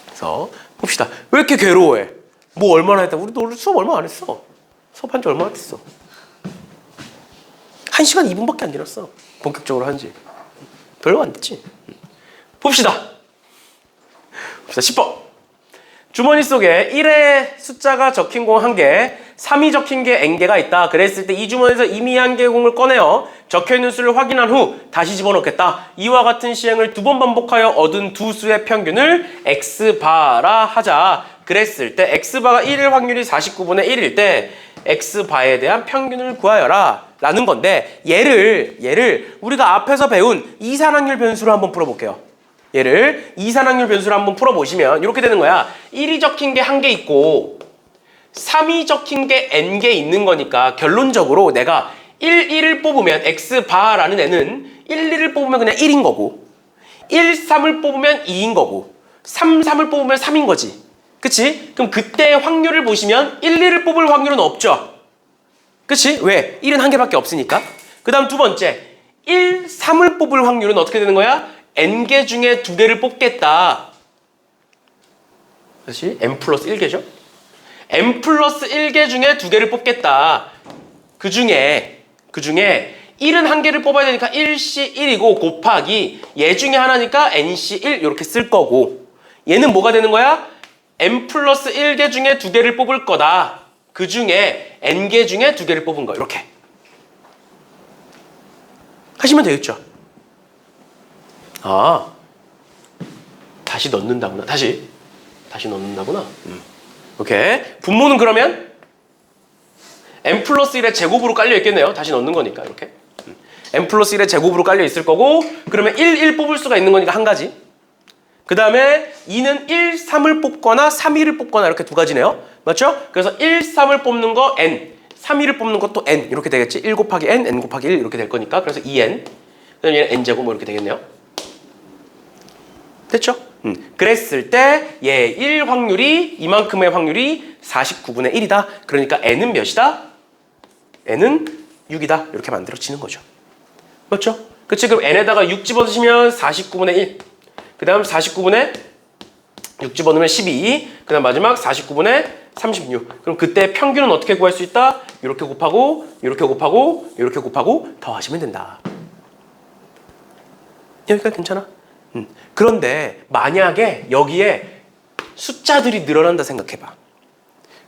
그래서 봅시다. 왜 이렇게 괴로워해? 뭐 얼마나 했다? 우리도 오늘 수업 얼마 안 했어. 수업한 지 얼마나 됐어? 1시간 2분밖에 안 지났어. 본격적으로 한지. 별로 안 됐지. 봅시다. 10번. 주머니 속에 1의 숫자가 적힌 공 1개, 3이 적힌 게 n개가 있다. 그랬을 때 이 주머니에서 이미 한 개의 공을 꺼내어 적혀있는 수를 확인한 후 다시 집어넣겠다. 이와 같은 시행을 2번 반복하여 얻은 두 수의 평균을 x바라 하자. 그랬을 때 x바가 1일 확률이 49분의 1일 때 x바에 대한 평균을 구하여라 라는 건데 얘를 우리가 앞에서 배운 이산확률 변수로 한번 풀어볼게요. 얘를 이산확률 변수로 한번 풀어보시면 이렇게 되는 거야. 1이 적힌 게 1개 있고 3이 적힌 게 n개 있는 거니까 결론적으로 내가 1을 뽑으면 x바라는 애는 1을 뽑으면 그냥 1인 거고 3을 뽑으면 2인 거고 3을 뽑으면 3인 거지. 그치? 그럼 그때 확률을 보시면 1을 뽑을 확률은 없죠. 그치? 왜? 1은 한 개밖에 없으니까. 그 다음 두 번째 3을 뽑을 확률은 어떻게 되는 거야? n개 중에 2개를 뽑겠다. 다시 n 플러스 1개죠? n 플러스 1개 중에 2개를 뽑겠다. 그 중에 1은 한 개를 뽑아야 되니까 1C1이고 곱하기 얘 중에 하나니까 NC1 이렇게 쓸 거고 얘는 뭐가 되는 거야? n 플러스 1개 중에 2개를 뽑을 거다. 그 중에 n개 중에 2개를 뽑은 거 이렇게 하시면 되겠죠. 아, 다시 넣는다구나. 다시 넣는다구나. 오케이. 분모는 그러면 n 플러스 1의 제곱으로 깔려 있겠네요. 다시 넣는 거니까 이렇게. n 플러스 1의 제곱으로 깔려 있을 거고 그러면 1 뽑을 수가 있는 거니까 한 가지. 그 다음에 2는 1, 3을 뽑거나 3, 2를 뽑거나 이렇게 두 가지네요. 맞죠? 그래서 1, 3을 뽑는 거 n, 3, 2를 뽑는 것도 n 이렇게 되겠지. 1 곱하기 n 곱하기 1 이렇게 될 거니까 그래서 2n. 그다음에 얘는 n제곱 뭐 이렇게 되겠네요. 됐죠? 그랬을 때 얘 1 확률이 이만큼의 확률이 49분의 1이다. 그러니까 n은 몇이다? n은 6이다. 이렇게 만들어지는 거죠. 맞죠? 그치? 그럼 n에다가 6 집어넣으시면 49분의 1. 그 다음 49분의 6 집어넣으면 12. 그 다음 마지막 49분의 36. 그럼 그때 평균은 어떻게 구할 수 있다? 이렇게 곱하고 이렇게 곱하고 이렇게 곱하고 더하시면 된다. 여기까지 괜찮아? 그런데 만약에 여기에 숫자들이 늘어난다 생각해봐.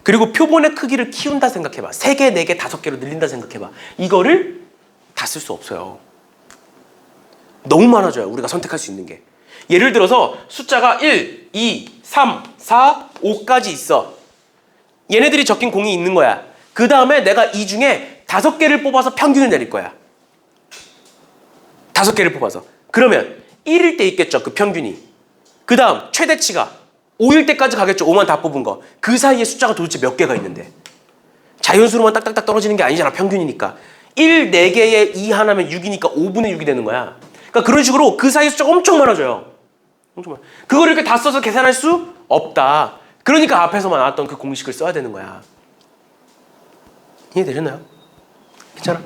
그리고 표본의 크기를 키운다 생각해봐. 3개, 4개, 5개로 늘린다 생각해봐. 이거를 다 쓸 수 없어요. 너무 많아져요. 우리가 선택할 수 있는 게. 예를 들어서 숫자가 1, 2, 3, 4, 5까지 있어. 얘네들이 적힌 공이 있는 거야. 그 다음에 내가 이 중에 5개를 뽑아서 평균을 내릴 거야. 5개를 뽑아서. 그러면 1일 때 있겠죠. 그 평균이. 그 다음 최대치가 5일 때까지 가겠죠. 5만 다 뽑은 거. 그 사이에 숫자가 도대체 몇 개가 있는데. 자연수로만 딱딱딱 떨어지는 게 아니잖아. 평균이니까. 1, 4개에 2 하나면 6이니까 5분의 6이 되는 거야. 그러니까 그런 식으로 그 사이 숫자가 엄청 많아져요. 엄청 많아. 그걸 이렇게 다 써서 계산할 수 없다. 그러니까 앞에서만 나왔던 그 공식을 써야 되는 거야. 이해되셨나요? 괜찮아?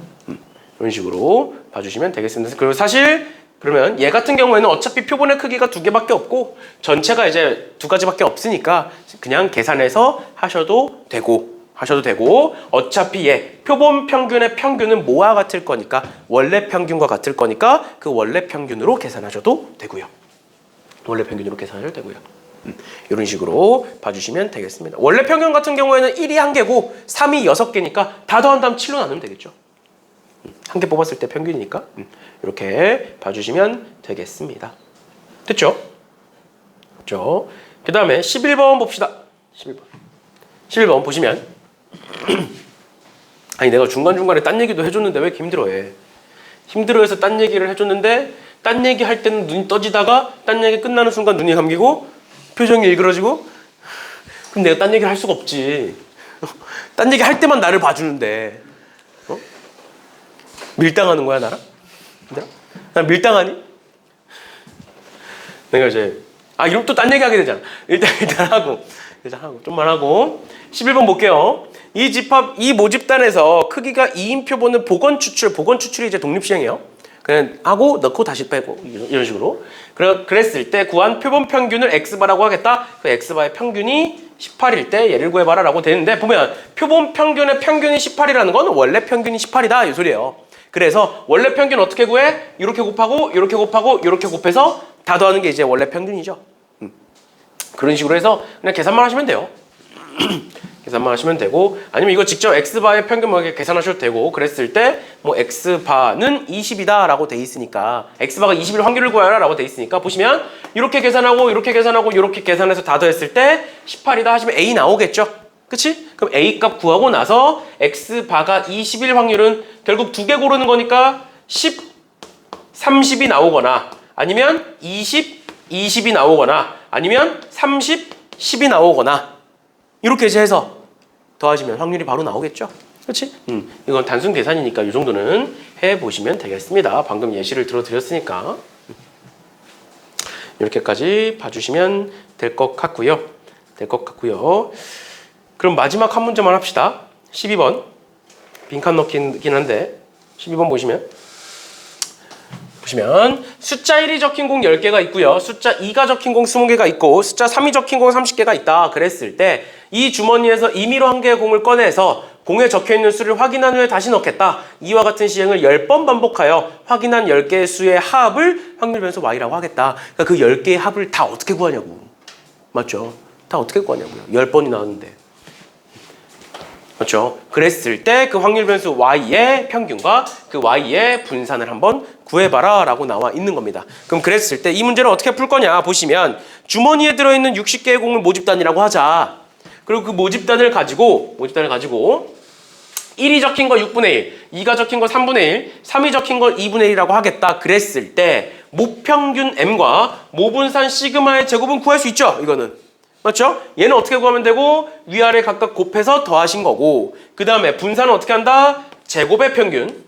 이런 식으로 봐주시면 되겠습니다. 그리고 사실 그러면 얘 같은 경우에는 어차피 표본의 크기가 2개밖에 없고 전체가 이제 2가지밖에 없으니까 그냥 계산해서 하셔도 되고 어차피 얘 표본 평균의 평균은 뭐와 같을 거니까 원래 평균과 같을 거니까 그 원래 평균으로 계산하셔도 되고요. 원래 평균으로 계산하셔도 되고요. 이런 식으로 봐주시면 되겠습니다. 원래 평균 같은 경우에는 1이 1개고 3이 6개니까 다 더한 다음 7로 나누면 되겠죠. 1개 뽑았을 때 평균이니까 이렇게 봐주시면 되겠습니다. 됐죠? 그렇죠? 그 다음에 11번 봅시다. 11번 보시면 아니 내가 중간중간에 딴 얘기도 해줬는데 왜 이렇게 힘들어해. 힘들어해서 딴 얘기를 해줬는데 딴 얘기 할 때는 눈이 떠지다가 딴 얘기 끝나는 순간 눈이 감기고 표정이 일그러지고 그럼 내가 딴 얘기를 할 수가 없지. 딴 얘기 할 때만 나를 봐주는데 밀당하는 거야 나랑? 나 밀당하니? 내가 이제 이러면 또 딴 얘기 하게 되잖아. 일단 하고 좀만 하고 11번 볼게요. 이 집합 이 모집단에서 크기가 2인 표본은 복원 추출이 이제 독립시행이에요. 그냥 하고 넣고 다시 빼고 이런 식으로 그랬을 때 구한 표본 평균을 x바라고 하겠다. 그 x바의 평균이 18일 때 얘를 구해봐라 라고 되는데 보면 표본 평균의 평균이 18이라는 건 원래 평균이 18이다 이 소리예요. 그래서 원래 평균 어떻게 구해? 이렇게 곱하고 이렇게 곱하고 이렇게 곱해서 다 더하는 게 이제 원래 평균이죠. 그런 식으로 해서 그냥 계산만 하시면 돼요. 계산만 하시면 되고 아니면 이거 직접 x바의 평균 뭐 이렇게 계산하셔도 되고 그랬을 때 뭐 x바는 20이다 라고 돼 있으니까 x바가 20일 확률을 구하라 라고 돼 있으니까 보시면 이렇게 계산하고 이렇게 계산하고 이렇게 계산해서 다 더했을 때 18이다 하시면 a 나오겠죠? 그치? 그럼 a 값 구하고 나서 x바가 20일 확률은 결국 2개 고르는 거니까 10, 30이 나오거나 아니면 20, 20이 나오거나 아니면 30, 10이 나오거나 이렇게 이제 해서 더하시면 확률이 바로 나오겠죠? 그렇지? 이건 단순 계산이니까 이 정도는 해보시면 되겠습니다. 방금 예시를 들어드렸으니까 이렇게까지 봐주시면 될 것 같고요. 그럼 마지막 한 문제만 합시다. 12번 빈칸 넣기긴 한데 12번 보시면 숫자 1이 적힌 공 10개가 있고요. 숫자 2가 적힌 공 20개가 있고 숫자 3이 적힌 공 30개가 있다. 그랬을 때 이 주머니에서 임의로 한 개의 공을 꺼내서 공에 적혀있는 수를 확인한 후에 다시 넣겠다. 이와 같은 시행을 10번 반복하여 확인한 10개의 수의 합을 확률 변수 y라고 하겠다. 그러니까 그 10개의 합을 다 어떻게 구하냐고. 맞죠? 다 어떻게 구하냐고요. 10번이 나왔는데. 그렇죠? 그랬을 때 그 확률 변수 y의 평균과 그 y의 분산을 한번 구해봐라 라고 나와 있는 겁니다. 그럼 그랬을 때 이 문제를 어떻게 풀 거냐 보시면 주머니에 들어있는 60개의 공을 모집단이라고 하자. 그리고 그 모집단을 가지고 1이 적힌 거 6분의 1, 2가 적힌 거 3분의 1, 3이 적힌 거 2분의 1이라고 하겠다. 그랬을 때 모평균 m과 모분산 시그마의 제곱은 구할 수 있죠? 이거는. 맞죠? 얘는 어떻게 구하면 되고 위아래 각각 곱해서 더하신 거고 그 다음에 분산은 어떻게 한다? 제곱의 평균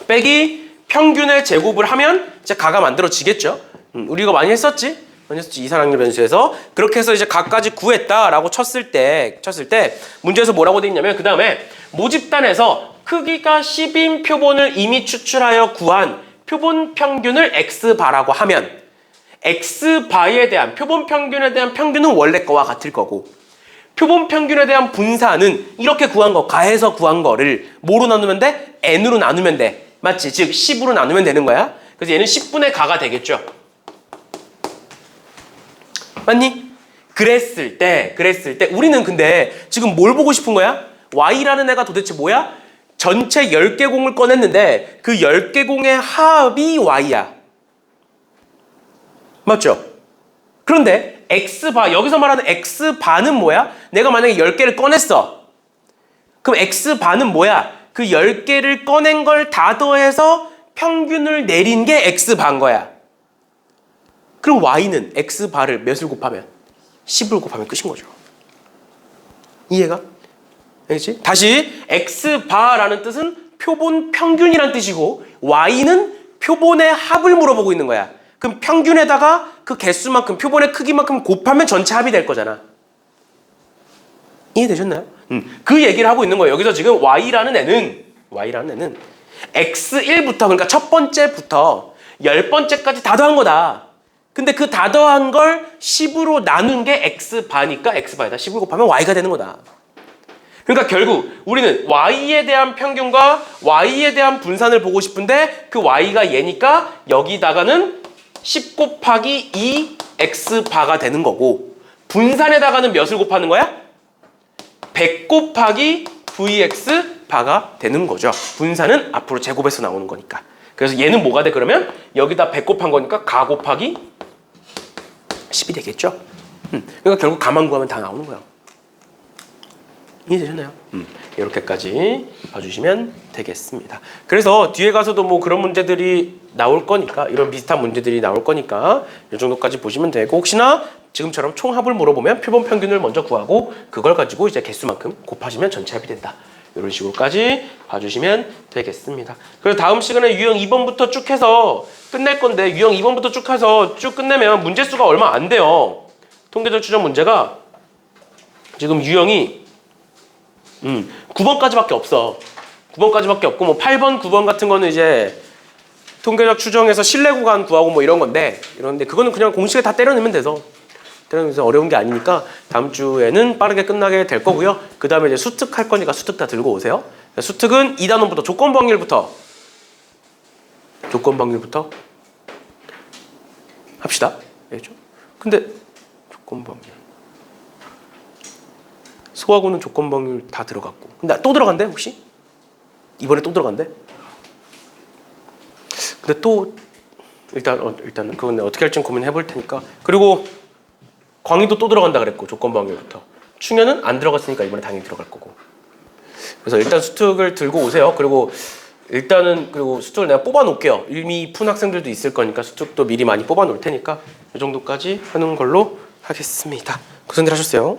빼기 평균의 제곱을 하면 이제 가가 만들어지겠죠? 우리 이거 많이 했었지? 이산확률 변수에서 그렇게 해서 이제 각까지 구했다라고 쳤을 때 문제에서 뭐라고 돼 있냐면 그 다음에 모집단에서 크기가 10인 표본을 이미 추출하여 구한 표본 평균을 x바라고 하면 x바에 대한 표본 평균에 대한 평균은 원래 거와 같을 거고 표본 평균에 대한 분산은 이렇게 구한 거, 가해서 구한 거를 뭐로 나누면 돼? n으로 나누면 돼. 맞지? 즉 10으로 나누면 되는 거야. 그래서 얘는 10분의 가가 되겠죠. 맞니? 그랬을 때 우리는 근데 지금 뭘 보고 싶은 거야? y라는 애가 도대체 뭐야? 전체 10개 공을 꺼냈는데 그 10개 공의 합이 y야. 맞죠? 그런데 x바, 여기서 말하는 x바는 뭐야? 내가 만약에 10개를 꺼냈어. 그럼 x바는 뭐야? 그 10개를 꺼낸 걸 다 더해서 평균을 내린 게 x바인 거야. 그럼 y는 x바를 몇을 곱하면? 10을 곱하면 끝인 거죠. 이해가? 알겠지? 다시 x바라는 뜻은 표본 평균이란 뜻이고 y는 표본의 합을 물어보고 있는 거야. 그럼 평균에다가 그 개수만큼, 표본의 크기만큼 곱하면 전체 합이 될 거잖아. 이해되셨나요? 그 얘기를 하고 있는 거예요. 여기서 지금 y라는 애는 x1부터, 그러니까 첫 번째부터 10번째까지 다 더한 거다. 근데 그 다 더한 걸 10으로 나눈 게 x바니까 x바에다 10을 곱하면 y가 되는 거다. 그러니까 결국 우리는 y에 대한 평균과 y에 대한 분산을 보고 싶은데 그 y가 얘니까 여기다가는 10 곱하기 2 x바가 되는 거고 분산에다가는 몇을 곱하는 거야? 100 곱하기 vx바가 되는 거죠. 분산은 앞으로 제곱해서 나오는 거니까. 그래서 얘는 뭐가 돼 그러면? 여기다 100 곱한 거니까 가 곱하기 10이 되겠죠. 그러니까 결국 가만 구하면 다 나오는 거야. 이해되셨나요? 이렇게까지 봐주시면 되겠습니다. 그래서 뒤에 가서도 뭐 그런 문제들이 나올 거니까, 이런 비슷한 문제들이 나올 거니까 이 정도까지 보시면 되고, 혹시나 지금처럼 총합을 물어보면 표본 평균을 먼저 구하고 그걸 가지고 이제 개수만큼 곱하시면 전체 합이 된다. 이런 식으로까지 봐주시면 되겠습니다. 그래서 다음 시간에 유형 2번부터 쭉 해서 끝낼 건데, 유형 2번부터 쭉 해서 쭉 끝내면 문제 수가 얼마 안 돼요. 통계적 추정 문제가 지금 유형이 9번까지밖에 없어. 9번까지밖에 없고 뭐 8번, 9번 같은 거는 이제 통계적 추정에서 신뢰 구간 구하고 뭐 이런 건데, 그거는 그냥 공식에 다 때려넣으면 돼서 어려운 게 아니니까 다음 주에는 빠르게 끝나게 될 거고요. 그 다음에 이제 수특 할 거니까 수특 다 들고 오세요. 수특은 2단원부터 조건방률부터 합시다. 알겠죠? 근데 조건방률 소하고는 조건방률 다 들어갔고, 근데 또 들어간대 혹시? 이번에 또 들어간대? 근데 또 일단 그건 어떻게 할지 고민해 볼 테니까. 그리고 광의도 또 들어간다 그랬고, 조건방률부터. 충현은 안 들어갔으니까 이번에 당연히 들어갈 거고. 그래서 일단 수특을 들고 오세요. 그리고 수특을 내가 뽑아 놓을게요. 이미 푼 학생들도 있을 거니까 수특도 미리 많이 뽑아 놓을 테니까 이 정도까지 하는 걸로 하겠습니다. 고생들 하셨어요.